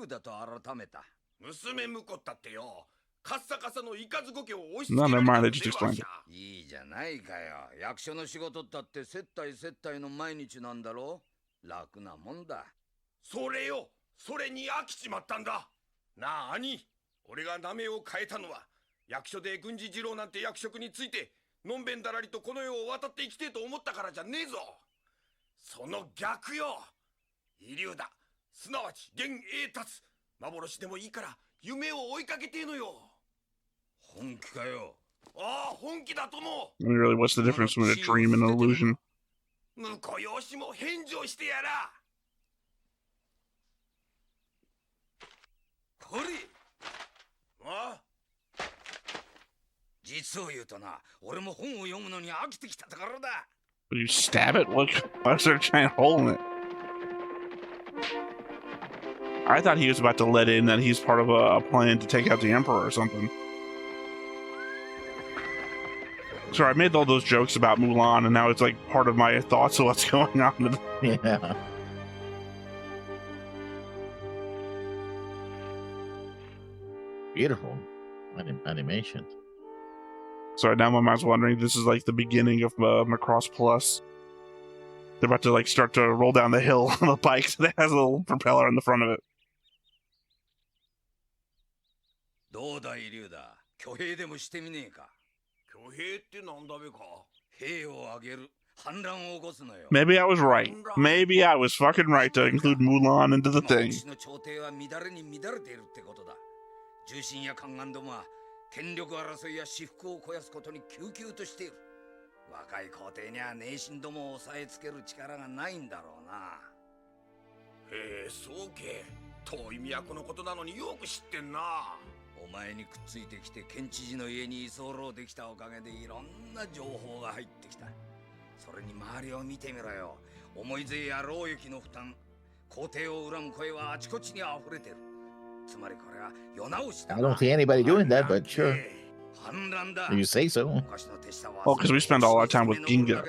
No, never mind, I just explained it. いいじゃないかよ。役所の仕事だって接待接待の毎日なんだろ。楽なもんだ。それよ、それに飽きちまったんだ。なあ兄、俺が名前を変えたのは役所で軍事次郎なんて役職についてのんべんだらりとこの世を渡って生きてえと思ったからじゃねえぞ。その逆よ。イリュウだ。すなわち現英達。幻でもいいから夢を追いかけてえのよ。本気かよ。ああ、本気だと思う。 I mean, really, what's the difference between a dream and an illusion? 婿養子も返上してやら。これ。ああ。実を言うとな、俺も本を読むのに飽きてきたところだ。Would you stab it? Why is there a giant hole in it? I thought he was about to let in that he's part of a plan to take out the Emperor or something. Sorry, I made all those jokes about Mulan, and now it's like part of my thoughts of what's going on. Yeah. Beautiful animation. Sorry, now my mind's wondering, this is like the beginning of Macross Plus. They're about to like start to roll down the hill on a bike that has a little propeller in the front of it. どうだイリュウだ。挙兵でもしてみねえか。挙兵ってなんだべか。兵を挙げる。反乱を起こすのよ。 Maybe I was right. Maybe I was fucking right to include Mulan into the thing. 私の朝廷は乱れに乱れているってことだ。重臣や宦官どもは権力争いや私腹を肥やすことに急々としている。若い皇帝には内心どもを抑えつける力がないんだろうな。へえ、そうけ。遠い都のことなのによく知ってんな。お前にくっついてきて県知事の家に居候できたおかげでいろんな情報が入ってきた。それに周りを見てみろよ。重い税や労役の負担、皇帝を恨む声はあちこちにあふれてる。つまりこれは世直しだ。 I don't see anybody doing that, but sure. You say so. Well, because we spend all our time with Ginga.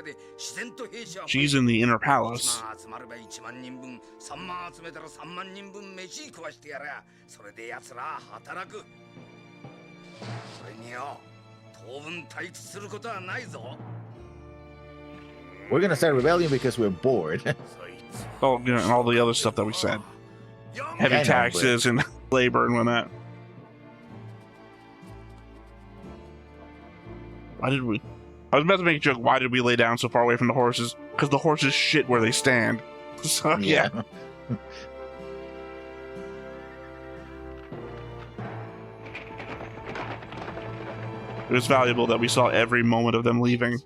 She's in the inner palace. 集まれば1万人分、3万集めたら3万人分飯食わしてやら。それで奴ら働く。それによ、当分退屈することはないぞ。 We're gonna start rebellion because we're bored. Oh, you know, and all the other stuff that we said. Heavy taxes and labor and whatnot. Why did we? I was about to make a joke. Why did we lay down so far away from the horses? Because the horses shit where they stand. So yeah. It was valuable that we saw every moment of them leaving.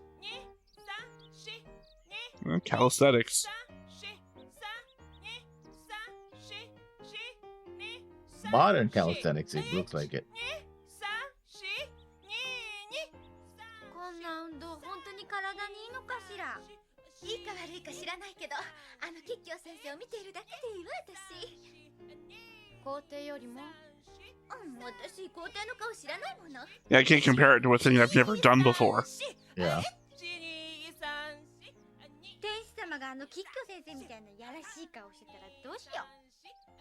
Calisthenics. Modern calisthenics, it looks like it. こんな運動本当に体にいいのかしら。いいか悪いか知らないけど、吉京先生を見ているだけでいいわ私。皇帝よりも、私皇帝の顔知らないもの。 Yeah, I can't compare it to a thing I've never done before. Yeah. 天使様様がキッキョ先生みたいなやらしい顔してたらどうしよう。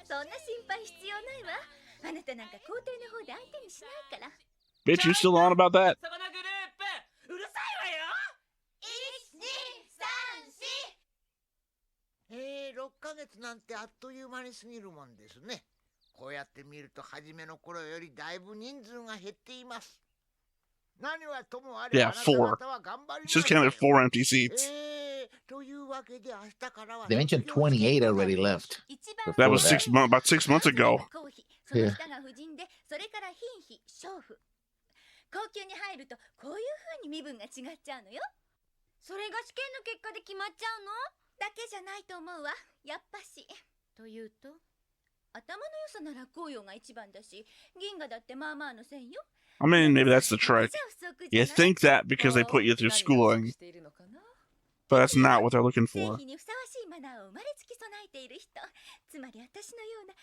そんな心配必要ないわ。あなたなんか皇帝の方で相手にしないから。Bitch, you still on about that? そこのグループうるさいわよ。6ヶ月なんてあっという間に過ぎるもんですね。こうやって見ると初めの頃よりだいぶ人数が減っています。何はともあれ Yeah, 4. It's just counted 4 empty seats. というわけで明日からは They mentioned 28 already left. That was about 6 months ago. その下が婦人で、それから品妃、娼婦。高級に入るとこういう風に身分が違っちゃうのよ。それが試験の結果で決まっちゃうのだけじゃないと思うわ。やっぱし。というと、頭の良さなら紅葉が一番だし、銀河だってまあまあの線よ。I mean, maybe that's the trick. You think that because they put you through schooling, but that's not what they're looking for.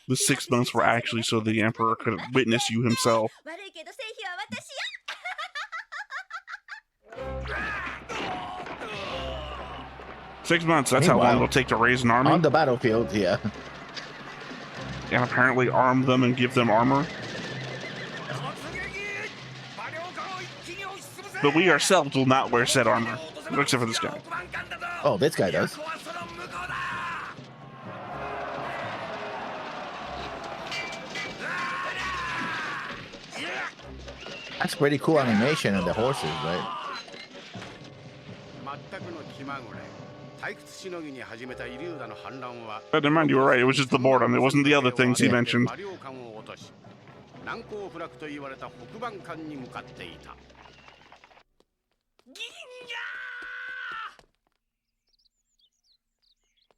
The 6 months were actually so the Emperor could witness you himself. 6 months, that's how long it'll take to raise an army. On the battlefield, yeah. And apparently arm them and give them armor. But we ourselves will not wear said armor, except for this guy. Oh, this guy does. That's pretty cool animation of the horses, right? But never mind, you were right. It was just the boredom. It wasn't the other things he mentioned.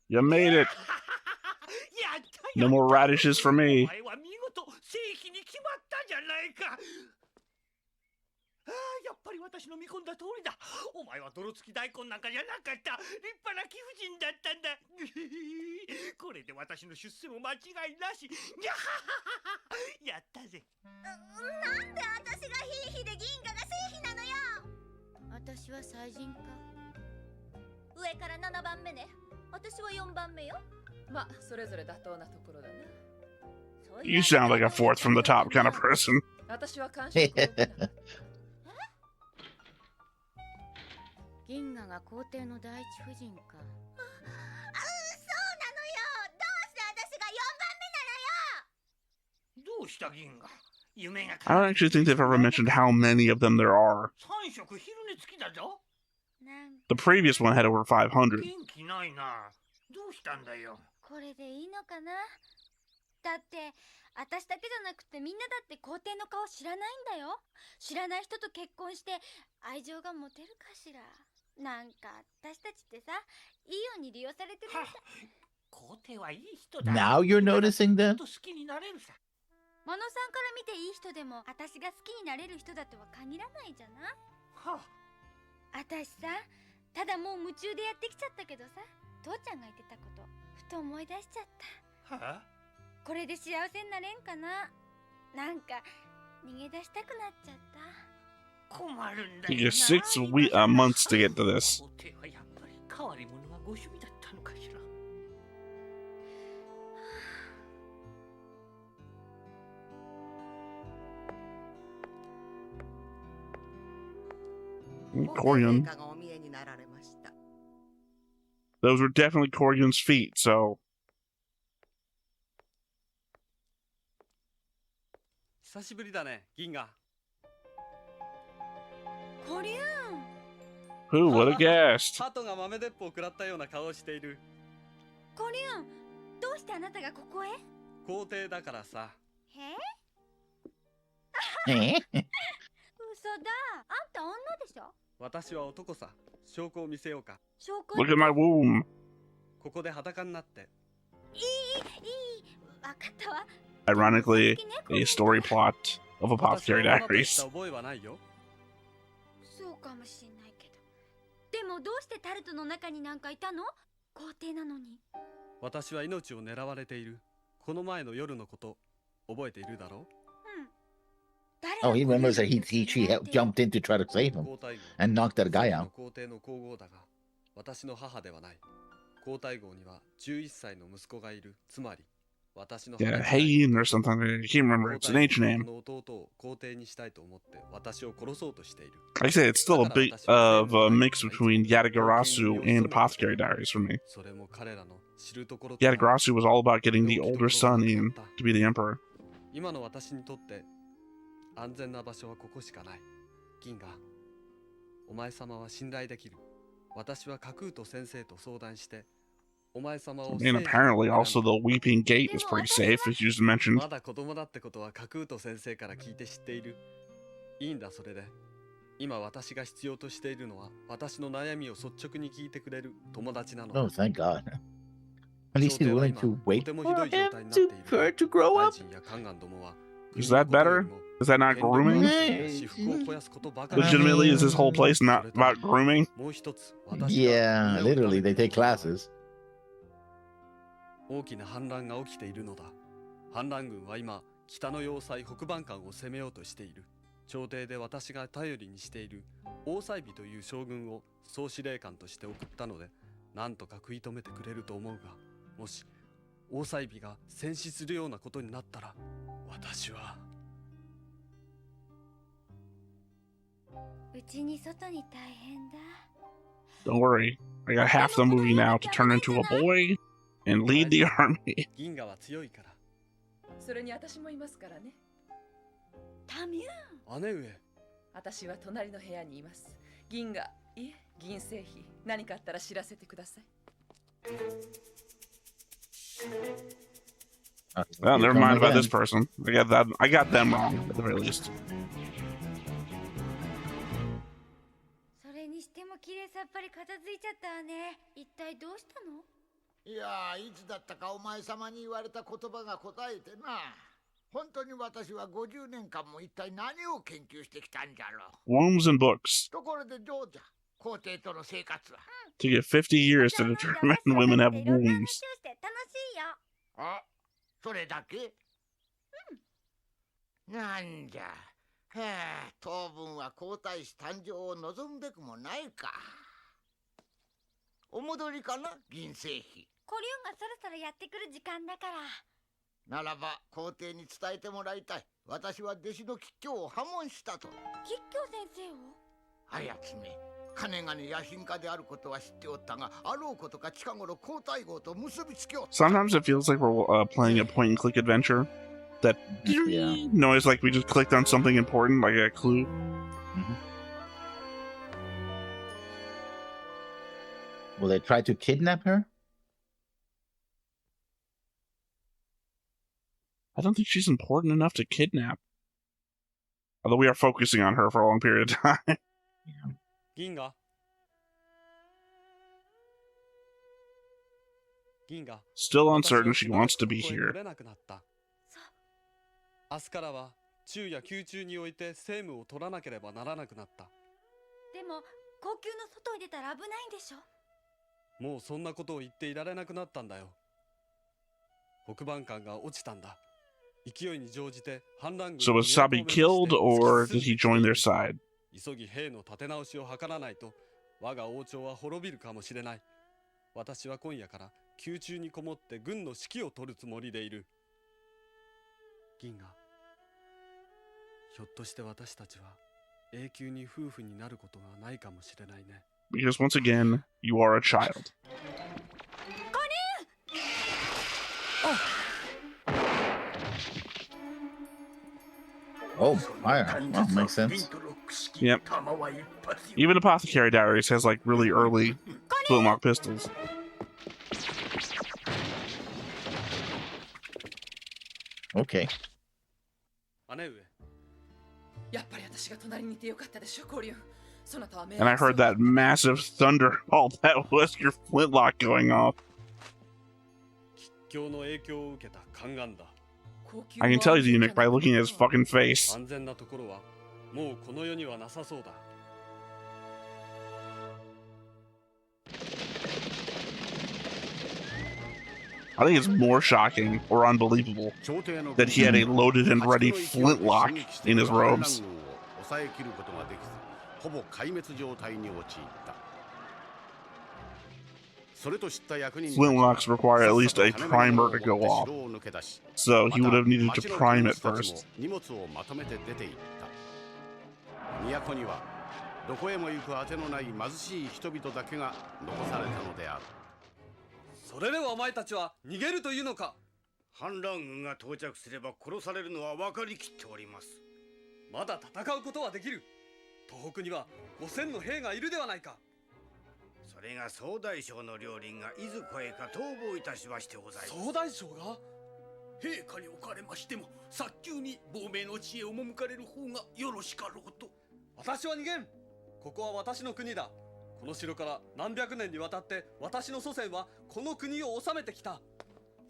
You made it. No more radishes for me. やっぱり私の見込んだ通りだ。お前は泥付き大根なんかじゃなかった。立派な貴婦人だったんだ。これで私の出世も間違いなし。やったぜ。なんで私がヒーヒで銀河が正妃なのよ。私は祭人か。上から7番目ね。私は4番目よ。まあ、それぞれ妥当なところだな。You sound like a fourth from the top kind of person. 私は感謝。銀河が皇帝の第一夫人か。そうなのよ。どうして私が4番目なのよ。どうした銀河。夢が。I don't actually think they've ever mentioned how many of them there are. 3食昼寝付きだぞ。The previous one had over 500. 元気ないな。どうしたんだよ。これでいいのかな。だって私だけじゃなくてみんなだって皇帝の顔知らないんだよ。知らない人と結婚して愛情が持てるかしら。なんか私たちってさ、いいように利用されてるみたい。皇帝はいい人だ。 Now you're noticing that? 好きになれるさ。モノさんから見ていい人でも私が好きになれる人だとは限らないじゃない。私さ、ただもう夢中でやってきちゃったけどさ、父ちゃんが言ってたことふと思い出しちゃった。これで幸せになれんかな。なんか逃げ出したくなっちゃった。困るんだ It took you 6 months to get to this. 皇帝はやっぱり変わり者がご趣味だったのかしら。Corian. Those were definitely Corian's feet, so. 久しぶりだね、銀河。コリアン。Who would have guessed? ハトが豆鉄砲を食らったような顔をしている。コリアン、どうしてあなたがここへ？皇帝だからさ。嘘だ。あんた女でしょ？私は男さ。証拠を見せようか。証拠？ Look at my womb. ここで裸になって。いい。わかったわ。Ironically, a story plot of Apothecary Diaries. 覚えはないよ。そうかもしれないけど。でもどうしてタルトの中になんかいたの？皇帝なのに。私は命を狙われている。この前の夜のこと、覚えているだろう？ Oh, he remembers that she jumped in to try to save him and knocked that guy out. 皇帝の皇后だが、私の母ではない。皇太后には11歳の息子がいる。つまり私の Yeah, Hayin or something. I can't remember. It's an H name. の弟を皇帝にしたいと思って私を殺そうとしている。 Like I say, it's still a bit of a mix between Yatagarasu and Apothecary Diaries for me. それも彼らの知るところ。 Yatagarasu was all about getting the older son in to be the emperor. 今の私にとって安全な場所はここしかない。銀河、お前様は信頼できる。私はカクート先生と相談して、お前様を。 And apparently also the Weeping Gate is pretty safe, as you just mentioned. まだ子供だってことはカクート先生から聞いて知っている。いいんだそれで。今私が必要としているのは私の悩みを率直に聞いてくれる友達なの。 Oh, thank God. At least he's willing to wait for her to grow up. Is that better? Is that not grooming? Legitimately, is this whole place not about grooming? Yeah, literally, they take classes. 大きな反乱が起きているのだ。反乱軍は今、北の要塞北蛮艦を攻めようとしている。朝廷で私が頼りにしている王妻美という将軍を総司令官として送ったので、なんとか食い止めてくれると思うが、もし王妻美が戦死するようなことになったら、私は。うちに外に大変だ。 Don't worry, I got half the movie now to turn into a boy and lead the army. 銀河は強いから。それに私もいますからね。タミューン。姉上。私は隣の部屋にいます。銀河、いえ、銀製品。何かあったら知らせてください。Well, never mind about this person. I got them wrong at the very least. それにしても綺麗さっぱり片付いちゃったわね。一体どうしたの？いやいつだったかお前様に言われた言葉が答えてな。本当に私は50年間も一体何を研究してきたんじゃろう。 Wombs and books. ところでどうじゃ、皇帝との生活は。To get 50 years to determine women have wombs. あ、それだけ？なんじゃ。へえ、当分は皇太子誕生を望むべくもないか。お戻りかな、銀製品。コリュンがそろそろやってくる時間だから。ならば皇帝に伝えてもらいたい。私は弟子の吉凶を破門したと。吉凶先生を？あやつめ、金がね野心家であることは知っておったが、あろうことか近頃皇太后と結びつきを。 Sometimes it feels like we're playing a point-and-click adventure. That noise, like we just clicked on something important, like a clue. Will they try to kidnap her? I don't think she's important enough to kidnap. Although we are focusing on her for a long period of time. Ginga. Ginga. Still uncertain she wants to be here. 明日からは昼夜宮中において政務を取らなければならなくなった。でも高級の外に出たら危ないんでしょ。もうそんなことを言っていられなくなったんだよ。北蛮艦が落ちたんだ。勢いに乗じて反乱軍。 So was Sabi killed, or did he join their side? 急ぎ兵の立て直しを図らないと我が王朝は滅びるかもしれない。私は今夜から宮中にこもって軍の指揮を取るつもりでいる。銀河、ひょっとして私たちは永久に夫婦になることがないかもしれないね。 Because once again, you are a child. Oh, fire. Well, makes sense. Yep. Even Apothecary Diaries has like really early flintlock pistols. Okay. And I heard that massive thunderbolt. That was your flintlock going off. I can tell you, Eunuch, by looking at his fucking face. I think it's more shocking or unbelievable that he had a loaded and ready flintlock in his robes. ほぼ壊滅状態に陥った。Flintlocks require at least a primer to go off, so he would have needed to prime it first. 都にはどこへも行くあてのない貧しい人々だけが残されたのである。それではお前たちは逃げるというのか。反乱軍が到着すれば殺されるのは分かりきっております。まだ戦うことはできる。東北には5000の兵がいるではないか。それが総大将の両輪がいずこへか逃亡いたしましてございます。総大将が陛下におかれましても早急に亡命の地へ赴かれる方がよろしかろうと。私は逃げん。ここは私の国だ。この城から何百年にわたって私の祖先はこの国を治めてきた。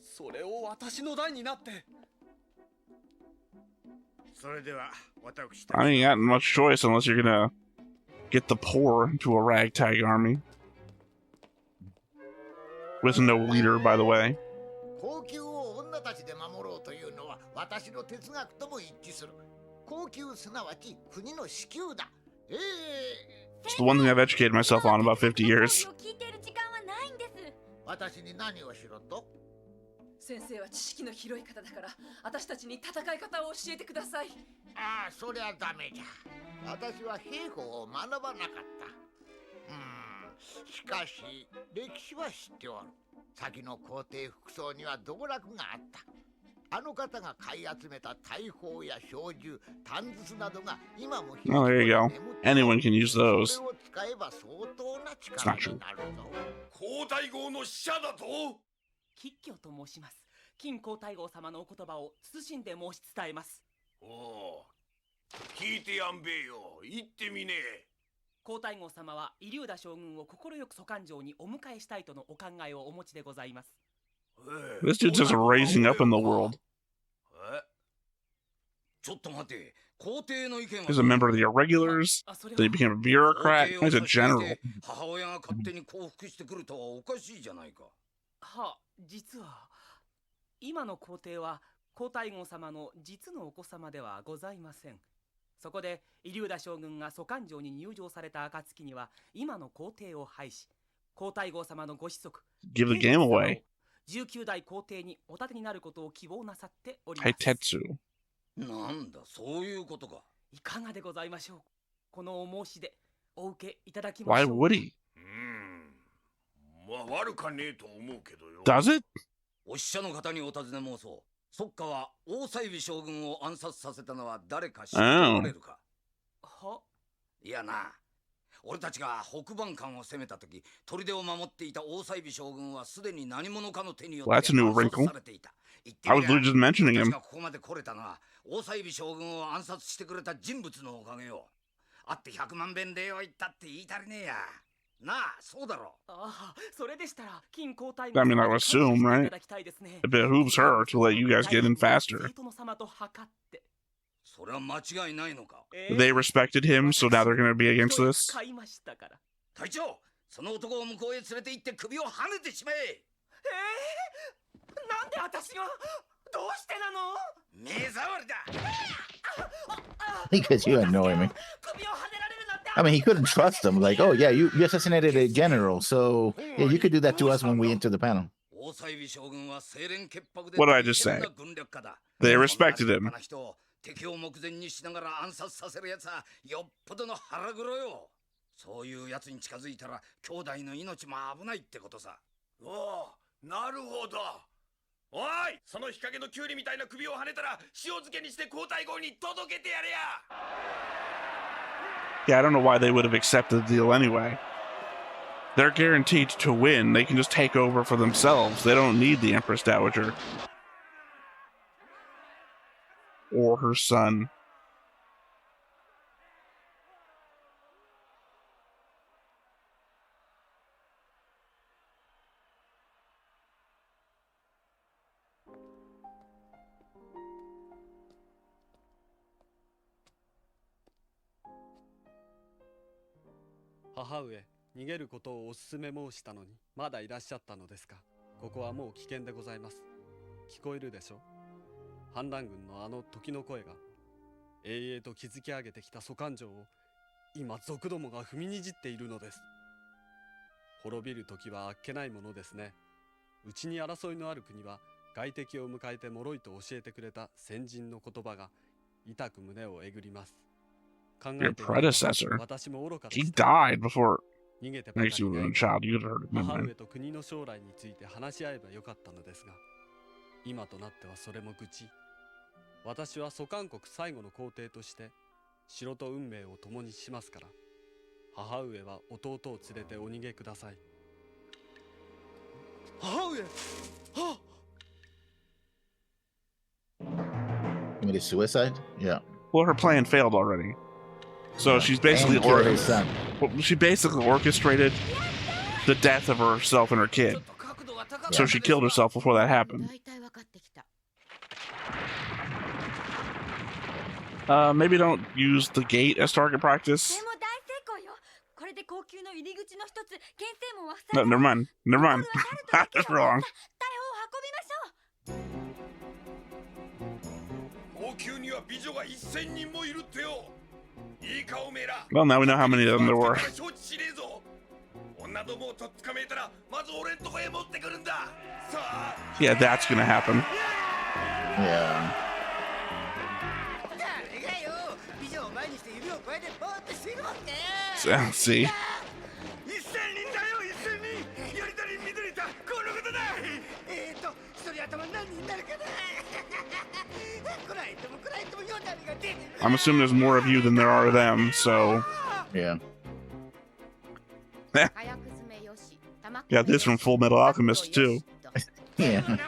それを私の代になって。それでは私 I ain't got much choice unless you're gonna get the poor into a ragtag army. With no leader, by the way. 高級を女たちで守ろうというのは私の哲学とも一致する。高級すなわち国の支給だ。It's the one thing I've educated myself on in about 50 years. 私に何をしろと？先生は知識の広い方だから私たちに戦い方を教えてください。ああ、そりゃダメじゃ。私は兵法を学ばなかった。しかし歴史は知っておる。先の皇帝副曹には道楽があった。あの方が買い集めた大砲や小銃、短筒などが今も Oh, there you go. Anyone can use those. それを使えば相当な It's 力 not true. になるぞ。皇太后の使者だと。吉居と申します。金皇太后様のお言葉を謹んで申し伝えます。おお、聞いてやんべえよ。言ってみねえ。皇太后様は入田将軍を快く祖官城にお迎えしたいとのお考えをお持ちでございます。This dude's just raising up in the world. ちょっと待て。皇帝の意見は He's a member of the Irregulars. Then he became a bureaucrat. He's a general. 母親が勝手に降伏してくるとはおかしいじゃないか。は、実は今の皇帝は皇太后様の実のお子様ではございません。そこで入田将軍が祖官城に入城された暁には今の皇帝を廃し、皇太后様のご子息 Give the game away. 19代皇帝にお立てになることを希望なさっております。Haitetsu. なんだ、そういうことか。いかがでございましょう。このお申し出お受けいただきま Why しょう。 would he? まあ悪かねえと思うけどよ。Does it? お使者の方にお尋ね申そう。そっかは大西美将軍を暗殺させたのは誰か知っておられるか。いやな、俺たちが北蛮艦を攻めた時、砦を守っていた大西美将軍はすでに何者かの手によって Well, that's a new 暗 wrinkle. 殺されていた。 I was literally just mentioning 私 him. がここまで来れたのは大西美将軍を暗殺してくれた人物のおかげよ。あって100万遍礼を言ったって言い足りねえや。なあ、そうだろ。ああ、それでしたら金皇太后 I mean, I would assume, right? It behooves her to let you guys get in faster. 殿様と測って。それは間違いないのか。 They respected him, so now they're gonna be against this. 買いましたから。隊長、その男を向こうへ連れて行って首をはねてしまえ。なんで私がどうしてなの？目障りだ。 Because you annoy me. I mean, he couldn't trust him. Like, oh, yeah, you assassinated a general. So, yeah, you could do that to us when we enter the panel. What did I just say? They respected him. 敵を目前にしながら暗殺させるやつはよっぽどの腹黒よ。そういうやつに近づいたら兄弟の命も危ないってことさ。おお、なるほど。おい、その日陰のキュウリみたいな首をはねたら塩漬けにして皇太后に届けてやれや。 Yeah, I don't know why they would have accepted the deal anyway. They're guaranteed to win. They can just take over for themselves. They don't need the Empress Dowager. Or her son.母上、逃げることをお勧め申したのにまだいらっしゃったのですか。ここはもう危険でございます。聞こえるでしょ。反乱軍のあの時の声が永遠と築き上げてきた祖官城を今族どもが踏みにじっているのです。滅びる時はあっけないものですね。うちに争いのある国は外敵を迎えて脆いと教えてくれた先人の言葉が痛く胸をえぐります。Your predecessor, he died before makes you a child. You could have heard 母 him. 上と国の将来について話し合えばよかったのですが、今となってはそれも愚痴。私は蘇韓国最後の皇帝として城と運命を共にしますから、母上は弟を連れてお逃げください。母上、はっ You mean the suicide? Yeah. Well, her plan failed already. So she's basically she basically orchestrated the death of herself and her kid. So she killed herself before that happened. Maybe don't use the gate as target practice. No, never mind. Never mind. That's wrong. Well, now we know how many of them there were. Yeah, that's gonna happen. Yeah. See? I'm assuming there's more of you than there are of them, so... Yeah. Got this from Full Metal Alchemist, too. Yeah.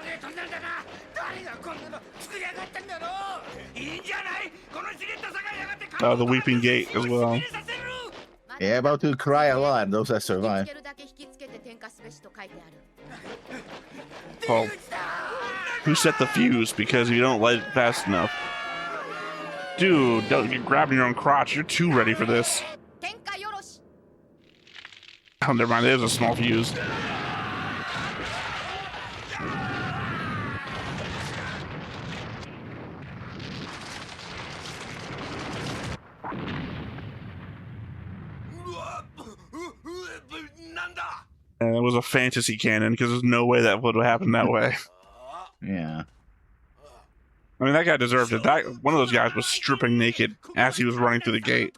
The Weeping Gate as well. Yeah, about to cry a lot, those that survive. Well, who set the fuse? Because you don't light it fast enough. Dude, don't get grabbing your own crotch. You're too ready for this. Oh, never mind. There's a small fuse. And it was a fantasy cannon because there's no way that would have happened that way. Yeah. I mean, that guy deserved it. One of those guys was stripping naked as he was running through the gate.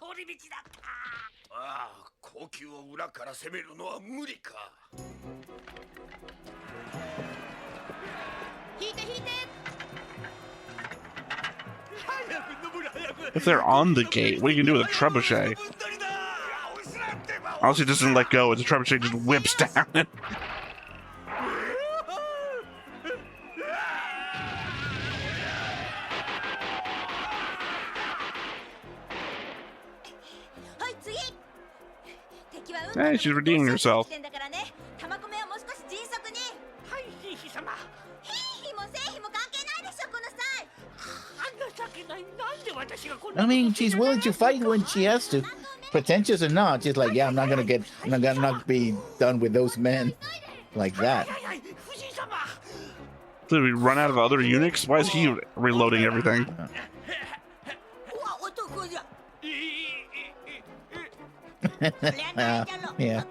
If they're on the gate, what are you gonna do with a trebuchet? Honestly, it doesn't let go. The trebuchet just whips down. Hey, she's redeeming herself. I mean, she's willing to fight when she has to. Pretentious or not, she's like, yeah, I'm not gonna be done with those men like that. Did we run out of other eunuchs? Why is he reloading everything? Yeah.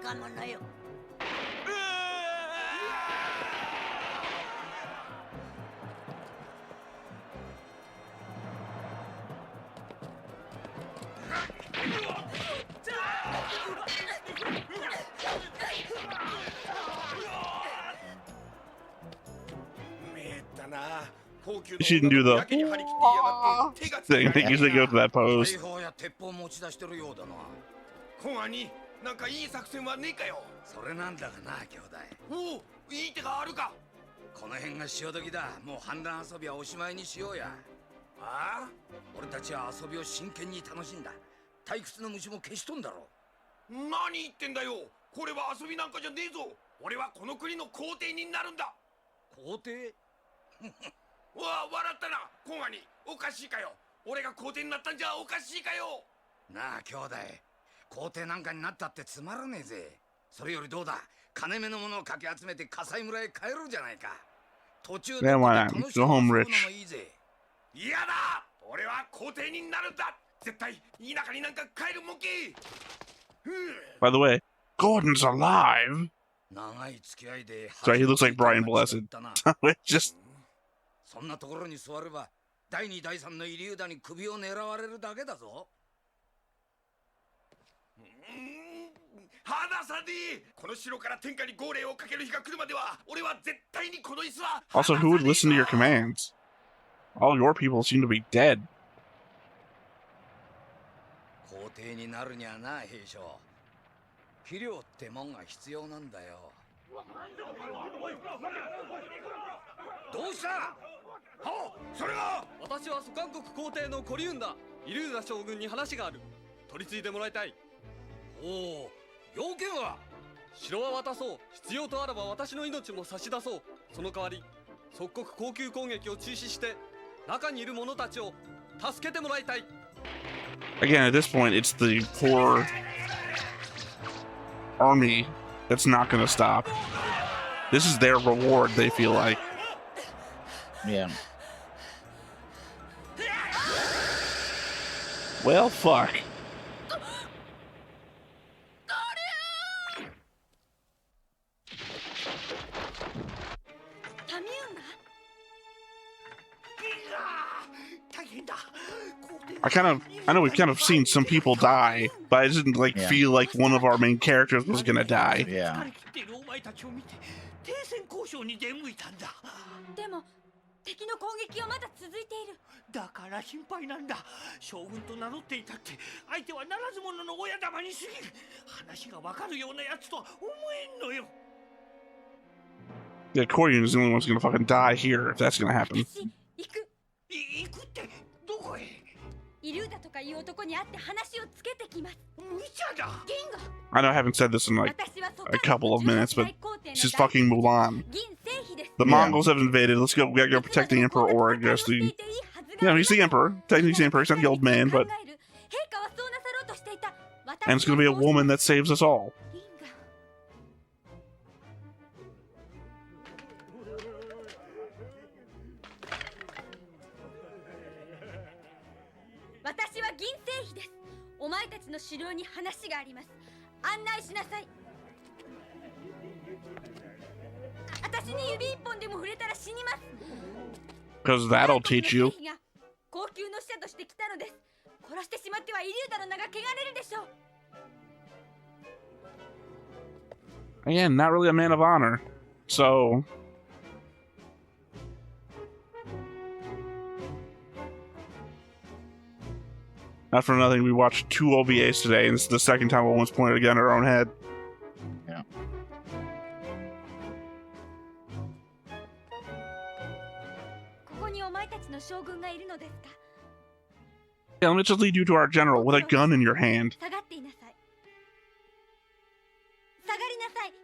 She didn't do the thing. I think usually go to that pose. なんかいい作戦はねえかよ。それなんだがな、兄弟。おお、いい手があるか。この辺が潮時だ。もう反乱遊びはおしまいにしようや。ああ？俺たちは遊びを真剣に楽しんだ。退屈の虫も消しとんだろ。何言ってんだよ。これは遊びなんかじゃねえぞ。俺はこの国の皇帝になるんだ。皇帝？わあ、笑ったな、コンガニ。おかしいかよ。俺が皇帝になったんじゃおかしいかよ。なあ、兄弟。皇帝なんかになったってつまらねえぜ。それよりどうだ、金目のものをかき集めて火災村へ帰ろうじゃないか。途中で楽しく遊ぶのもいいぜ。嫌だ、俺は皇帝になるんだ。絶対田舎になんか帰るもんき。 By the way, Gordon's alive. Sorry, he looks like Brian Blessed. Just そんなところに座れば第2第3のイリューダに首を狙われるだけだぞ。離さねえ。この城から天下に号令をかける日が来るまでは俺は絶対にこの椅子は。 also, who would listen to your commands? All your people seem to be dead. 皇帝になるにはな、兵将。肥料ってもんが必要なんだよ。どうした？はそれが。私は蘇韓国皇帝のコリュンだ。イリューダ将軍に話がある。取り次いでもらいたい。おお、要件は？城は渡そう。必要とあらば私の命も差し出そう。その代わり即刻高級攻撃を中止して中にいる者たちを助けてもらいたい。 Again, at this point, it's the poor army that's not going to stop. This is their reward, they feel like. Yeah. Well, fuck. I know we've kind of seen some people die, but I didn't like feel like one of our main characters was gonna die. Yeah. でも敵の攻撃はまだ続いている。だから心配なんだ。将軍と名乗っていたって相手はならず者の親玉に過ぎる。話がわかるようなやつとは思えんのよ。 Yeah, Koryun is the only one who's gonna fucking die here if that's gonna happen. 行く。行くってどこへ？イリューダとかいう男に会って話をつけてきます。無茶だ。銀河。 I know I haven't said this in like a couple of minutes, but she's fucking Mulan. The Mongols have invaded. Let's go. We gotta go protect the Emperor Aurelius. You know, he's the Emperor. Technically, he's the Emperor. He's not the old man, but. And it's gonna be a woman that saves us all. 私は銀星妃です。お前たちの城に話があります。案内しなさい。私に指一本でも触れたら死にます。 Because that'll teach you. 高級の使者として来たのです。殺してしまってはイリューダの名が汚れるでしょう。 Again, not really a man of honor. So. Not for nothing, we watched 2 OVAs today, and this is the second time one was pointed a gun at our own head. Yeah. Yeah, let me just lead you to our general with a gun in your hand. 下がっていなさい。下がりなさい。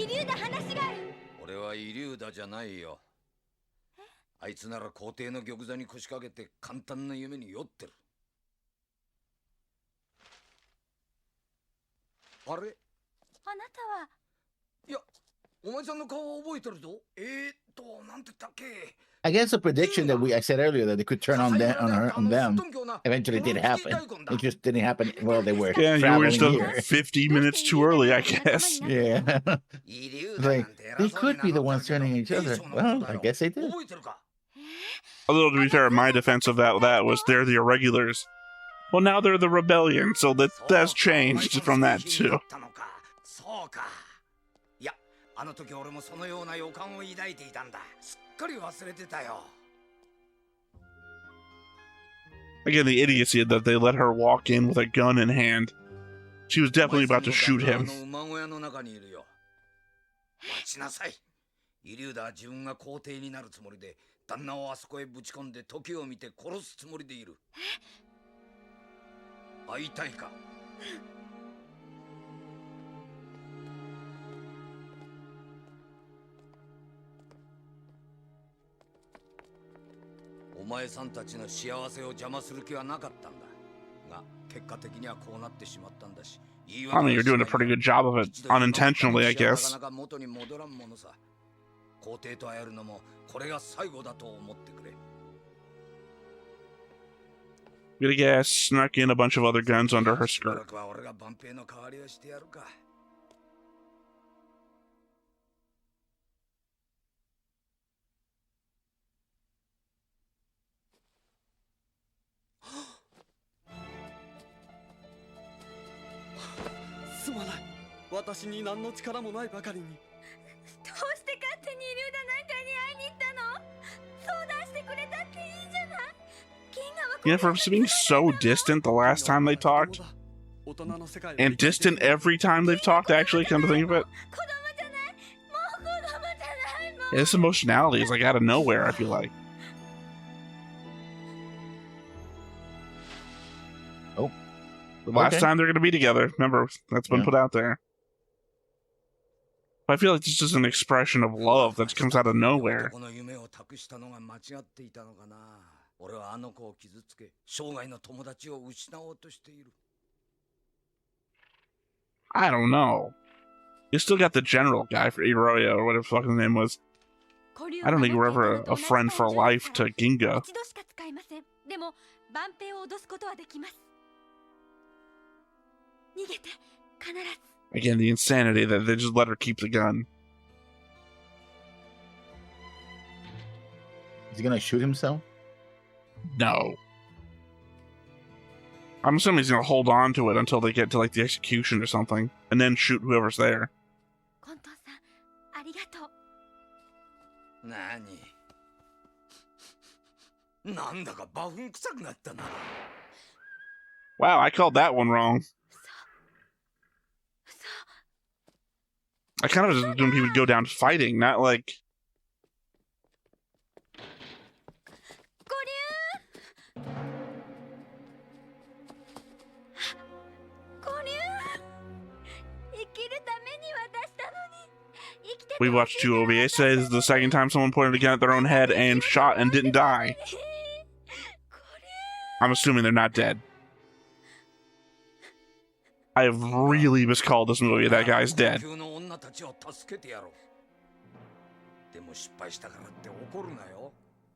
イリューダ話がある。俺はイリューダじゃないよ。あいつなら皇帝の玉座に腰掛けて簡単な夢に酔ってる。あれ？あなたは。いや、お前さんの顔を覚えてるぞ。なんて言ったっけ？ I guess the prediction that I said earlier that they could turn on them eventually did happen. It just didn't happen while they were traveling here. 50 minutes too early, I guess. Yeah. Like, they could be the ones turning each other. Well, I guess they did. Although, to be fair, my defense of that was they're the irregulars. Well, now they're the rebellion, so that's changed from that, too. あの時俺もそのような予感を抱いていたんだ。すっかり忘れてたよ。 Again, the idiocy that they let her walk in with a gun in hand. She was definitely about to shoot him. 馬小屋の中にいるよ。待ちなさい。イリューダは自分が皇帝になるつもりで、旦那をあそこへぶち込んで時を見て殺すつもりでいる。会いたいか？お前さんたちの幸せを邪魔する気はなかったんだ。が、結果的にはこうなってしまったんだし。I mean, you're doing a pretty good job of it, unintentionally, I guess. なかなか元に戻らんものさ。皇帝と会えるのもこれが最後だと思ってくれ。Good guess, snuck in a bunch of other guns under her しばら skirt. くは俺が万兵の代わりをしてやるか。私に何の力もないばかりに。どうして勝手にイリューダなんかに会いに行ったの？相談してくれたっていいじゃない。銀河は Yeah, for being so distant the last time they talked, and distant every time they've talked, actually, come to think of it. Yeah, this emotionality is like out of nowhere, I feel like. Oh. The last time they're going to be together. Remember, that's been put out there. But I feel like it's just an expression of love that comes out of nowhere. 俺はあの子を傷つけ、生涯の友達を失おうとしている。 I don't know. You still got the general guy for Iroya, or whatever the fuck his name was. I don't think you were ever a friend for life to Ginga. 一度しか使いません。でも万平を脅すことはできます。逃げて、必ず。 Again, the insanity that they just let her keep the gun. Is he gonna shoot himself? No. I'm assuming he's gonna hold on to it until they get to like the execution or something, and then shoot whoever's there. コントンさん、ありがとう。なんだかバフン臭くなったな。 Wow, I called that one wrong. I kind of just assumed he would go down fighting, not like. We watched 2 OVA today. This is the second time someone pointed a gun at their own head and shot and didn't die. I'm assuming they're not dead. I have really miscalled this movie. That guy's dead. でも失敗したからって怒るなよ。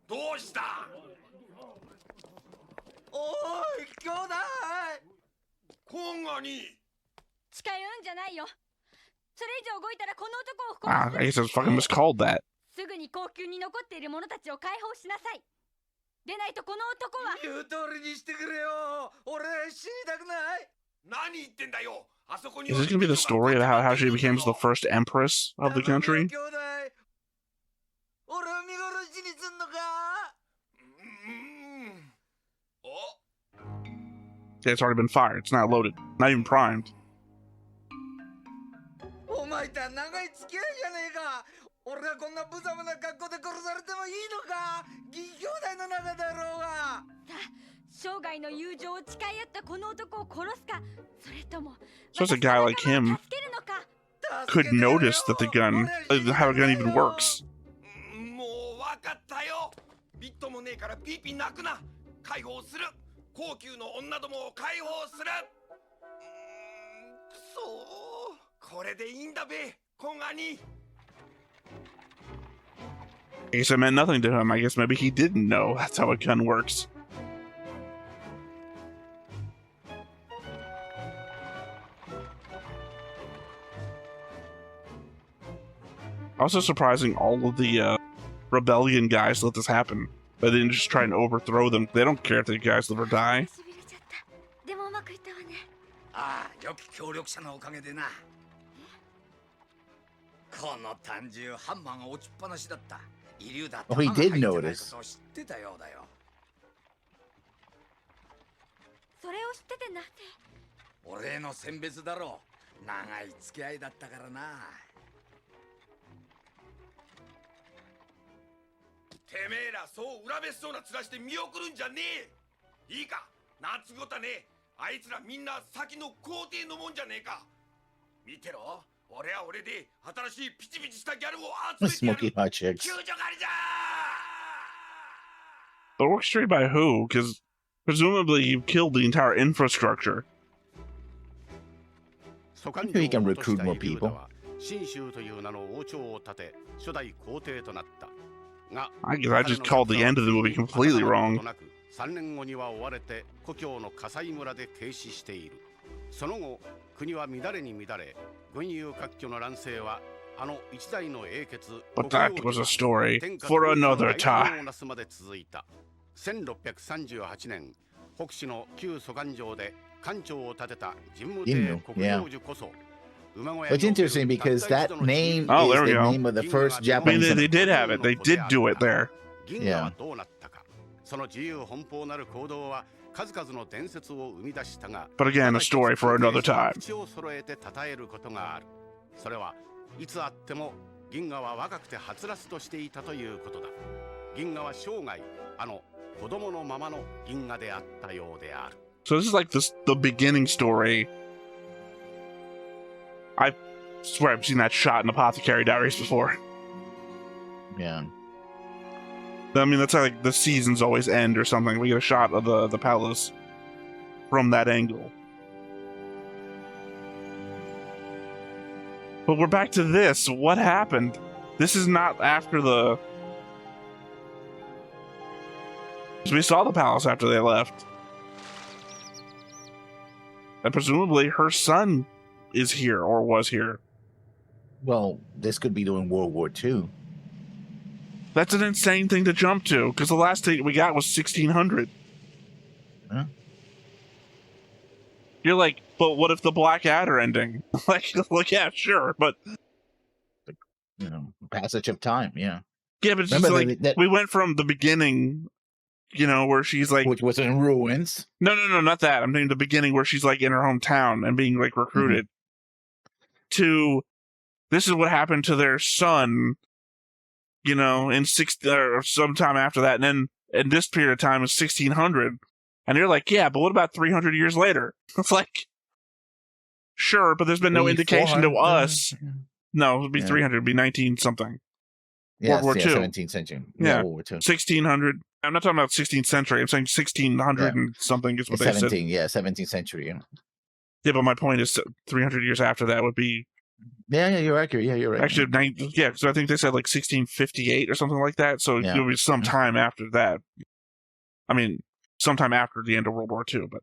どうした？おい、兄弟！コンガに。近寄るんじゃないよ。それ以上動いたらこの男を Ah, I guess I was fucking miscalled that. すぐに高級に残っている者たちを解放しなさい。でないとこの男は。言う通りにしてくれよ。俺死にたくない。 何言ってんだよ。あそこに。 Is this gonna be the story of how she becomes the first empress of the country? 俺を見殺しにすんのか。Yeah, it's already been fired. It's not loaded. Not even primed. お前とは長い付き合いじゃねえか。俺がこんな無様な格好で殺されてもいいのか。義兄弟の中だろうが。さあ、生涯の友情を誓い合ったこの男を殺すか、それとも So it's a guy like him could notice that the gun, how a gun even works. もう分かったよ。ビットもねえからピーピー泣くな。解放する。高級の女どもを解放する。そう。これでいいんだべ、コンガに。I guess it meant nothing to him. I guess maybe he didn't know that's how a gun works. Also surprising, all of the rebellion guys let this happen. They didn't just try and overthrow them. They don't care if the guys live or die. でもうまくいったわね。ああ、良き協力者のおかげでな。この単純ハンマーが落ちっぱなしだった。イリューダ Oh, he did notice. 知ってたようだよ。それを知っててなんで。俺の選別だろう。長い付き合いだったからな。てめえらそう恨めしそうな面して見送るんじゃねえ。いいか、夏ごたね。あいつらみんな先の皇帝のもんじゃねえか。見てろ。俺は俺で新しいピチピチしたギャルを集めてやる。 Smoky hot chicks. 救助狩りじゃ。 But orchestrated by who? Because presumably you killed the entire infrastructure. Maybe he can recruit more people. 信州という名の王朝を立て初代皇帝となった。 I guess I just called the end of the movie completely wrong. 3年後には追われて故郷の葛西村で停止している。その後国は乱れに乱れ、群雄割拠の乱世はあの一代の英傑 But that was a story for another time. まで続いた。1638年、北市の旧蘇官城で官庁を建てた神武帝国領主こそ It's interesting because that name Oh, is there we the go. name of the first I mean, Japanese. they did have it. They did do it there. 銀河はどうなったか、その自由奔放なる行動は数々の伝説を生み出したが、 But again, a story for another time. 口を揃えて称えることがある。それはいつあっても銀河は若くてはつらつとしていたということだ。銀河は生涯あの子供のままの銀河であったようである。 So this is like the beginning story. I swear I've seen that shot in Apothecary Diaries before. Yeah. I mean, that's how like the seasons always end or something. We get a shot of the palace from that angle. But we're back to this. What happened? This is not after the... We saw the palace after they left. And presumably her son is here or was here. Well, this could be during World War II. That's an insane thing to jump to, because the last thing we got was 1600. Huh? You're like, but what if the Black Adder ending? like, yeah, sure, but... You know, passage of time, yeah. Yeah, but it's just like, we went from the beginning, you know, where she's like... Which was in ruins. No, not that. I'm thinking the beginning where she's like in her hometown and being like recruited. To, this is what happened to their son, you know, in or sometime after that. And then in this period of time is 1600. And you're like, yeah, but what about 300 years later? It's like, sure, but there's been no indication to us. No, it would be 300, it would be 19 something. Yes, World War II. 17th century. Yeah, World War II. 1600. I'm not talking about 16th century. I'm saying 1600 and something is what they 17, said. yeah, 17th century. Yeah. Yeah, but my point is 300 years after that would be... Yeah, you're accurate. Yeah, you're right. Actually, yeah, because I think they said like 1658 or something like that. So it would be some time after that. I mean, sometime after the end of World War II. But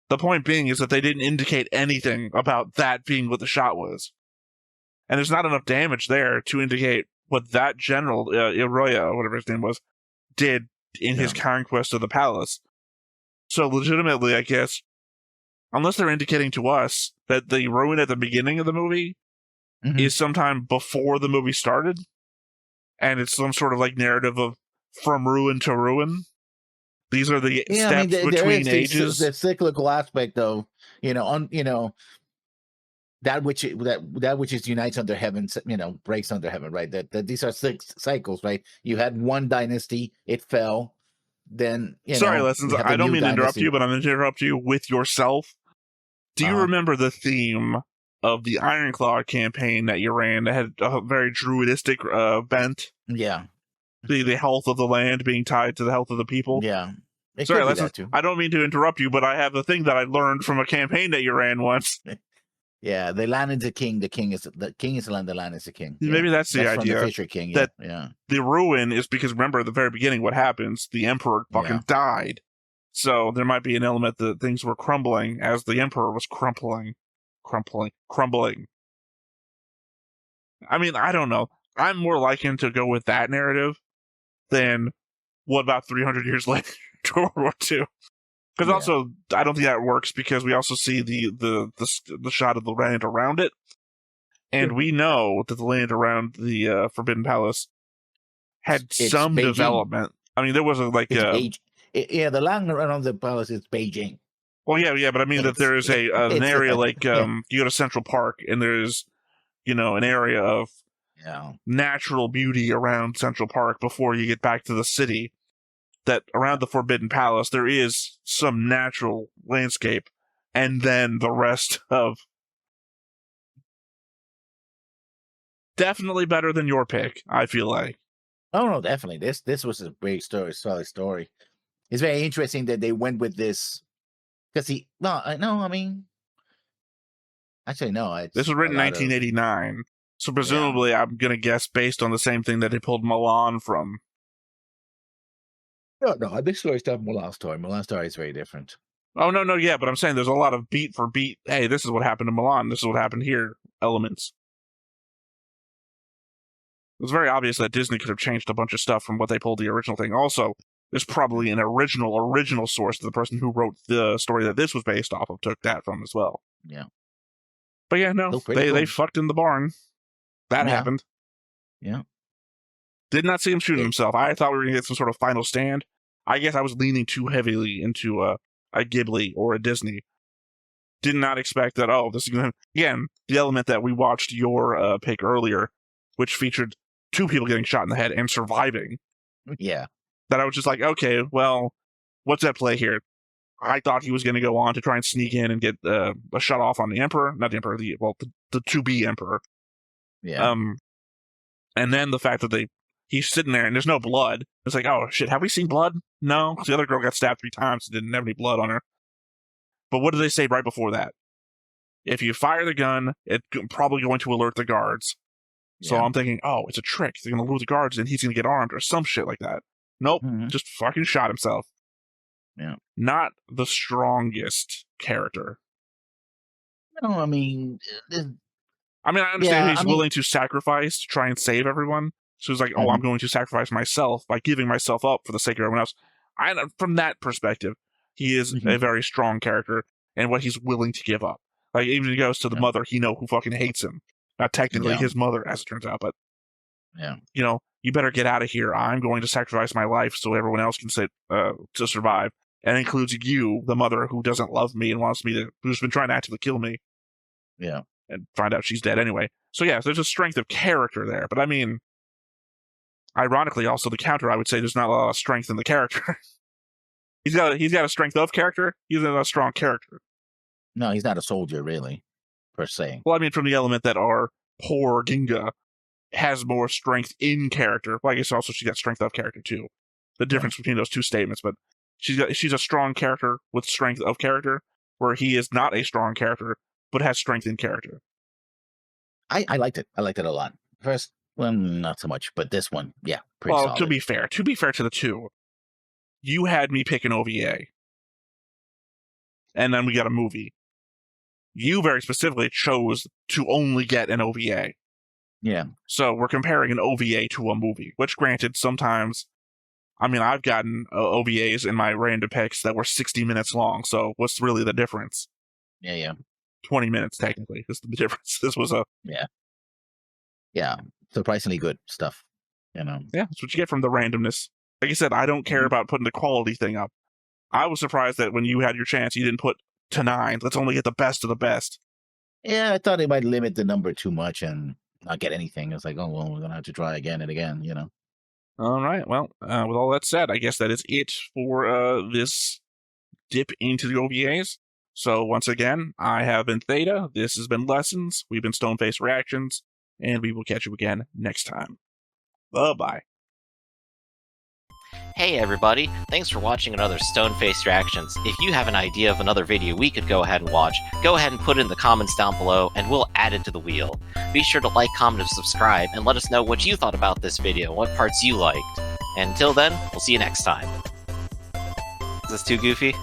the point being is that they didn't indicate anything about that being what the shot was. And there's not enough damage there to indicate what that general, Iroya, whatever his name was, did in his conquest of the palace. So legitimately, I guess, unless they're indicating to us that the ruin at the beginning of the movie is sometime before the movie started, and it's some sort of like narrative of from ruin to ruin. These are the steps between ages. The cyclical aspect of, that which is unites under heaven, breaks under heaven, right? That these are 6 cycles, right? You had one dynasty, it fell. Then sorry, Lessons. I don't mean to interrupt you, but I'm going to interrupt you with yourself. Do you remember the theme of the Ironclaw campaign that you ran that had a very druidistic bent? Yeah. The health of the land being tied to the health of the people? Yeah. Sorry, Lessons. I don't mean to interrupt you, but I have the thing that I learned from a campaign that you ran once. Yeah, the land is the king. The king is the land. The land is the king. Yeah. Maybe that's the idea. From the Fisher King. That yeah. The ruin is because, remember, at the very beginning, what happens? The emperor fucking died. So there might be an element that things were crumbling as the emperor was crumbling. I mean, I don't know. I'm more likely to go with that narrative than what about 300 years later to World War II. Because also, I don't think that works because we also see the shot of the land around it. And we know that the land around the Forbidden Palace had some Beijing. Development. I mean, there was the land around the palace is Beijing. Well, yeah, but I mean that there is an area like you go to Central Park and there's, an area of natural beauty around Central Park before you get back to the city. That around the Forbidden Palace, there is some natural landscape, and then the rest of... Definitely better than your pick, I feel like. Oh, no, definitely. This was a great story, solid story. It's very interesting that they went with this, because actually, no. This was written in 1989, so presumably I'm going to guess based on the same thing that they pulled Mulan from. No, this story is not Mulan's story. Mulan's story is very different. Oh, no, yeah, but I'm saying there's a lot of beat for beat, hey, this is what happened to Mulan, this is what happened here, elements. It was very obvious that Disney could have changed a bunch of stuff from what they pulled the original thing. Also, there's probably an original source. The person who wrote the story that this was based off of took that from as well. Yeah. But yeah, no, they fucked in the barn. That happened. Yeah. Did not see him shooting himself. I thought we were going to get some sort of final stand. I guess I was leaning too heavily into a Ghibli or a Disney. Did not expect that, this is going to... Again, the element that we watched your pick earlier, which featured 2 people getting shot in the head and surviving. Yeah. That I was just like, okay, well, what's at play here? I thought he was going to go on to try and sneak in and get a shot off on the Emperor. Not the Emperor, the to-be Emperor. Yeah. And then the fact that he's sitting there and there's no blood. It's like, oh, shit, have we seen blood? No, because the other girl got stabbed 3 times and didn't have any blood on her. But what did they say right before that? If you fire the gun, it's probably going to alert the guards. So I'm thinking, it's a trick. They're going to lure the guards and he's going to get armed or some shit like that. Nope, just fucking shot himself. Yeah. Not the strongest character. No, I mean... I understand he's willing to sacrifice to try and save everyone. So he's like, I'm going to sacrifice myself by giving myself up for the sake of everyone else. From that perspective, he is a very strong character and what he's willing to give up. Like, even he goes to the mother, who fucking hates him. Not technically his mother, as it turns out, but, you better get out of here. I'm going to sacrifice my life so everyone else can to survive. And includes you, the mother, who doesn't love me and who's been trying to actively kill me. Yeah. And find out she's dead anyway. So yeah, there's a strength of character there. But I mean, ironically, also the counter, I would say there's not a lot of strength in the character. he's got a strength of character. He's not a strong character. No, he's not a soldier, really, per se. Well, I mean, from the element that our poor Ginga has more strength in character. Well, I guess also she got strength of character too. The difference between those two statements, but she's a strong character with strength of character, where he is not a strong character, but has strength in character. I liked it. I liked it a lot. First one, not so much, but this one, pretty solid. To be fair to the 2, you had me pick an OVA, and then we got a movie. You very specifically chose to only get an OVA. Yeah. So we're comparing an OVA to a movie, which granted, sometimes, I've gotten OVAs in my random picks that were 60 minutes long, so what's really the difference? Yeah. 20 minutes, technically, is the difference. This was a... Yeah. Surprisingly good stuff, Yeah, that's what you get from the randomness. Like I said, I don't care about putting the quality thing up. I was surprised that when you had your chance, you didn't put to 9. Let's only get the best of the best. Yeah, I thought they might limit the number too much and not get anything. It's like, we're going to have to try again and again, All right, well, with all that said, I guess that is it for this dip into the OVAs. So once again, I have been Theta, this has been Lessons, we've been Stoneface Reactions, and we will catch you again next time. Bye-bye. Hey everybody, thanks for watching another Stoneface Reactions. If you have an idea of another video we could go ahead and watch, go ahead and put it in the comments down below and we'll add it to the wheel. Be sure to like, comment, and subscribe, and let us know what you thought about this video and what parts you liked. And until then, we'll see you next time. Is this too goofy?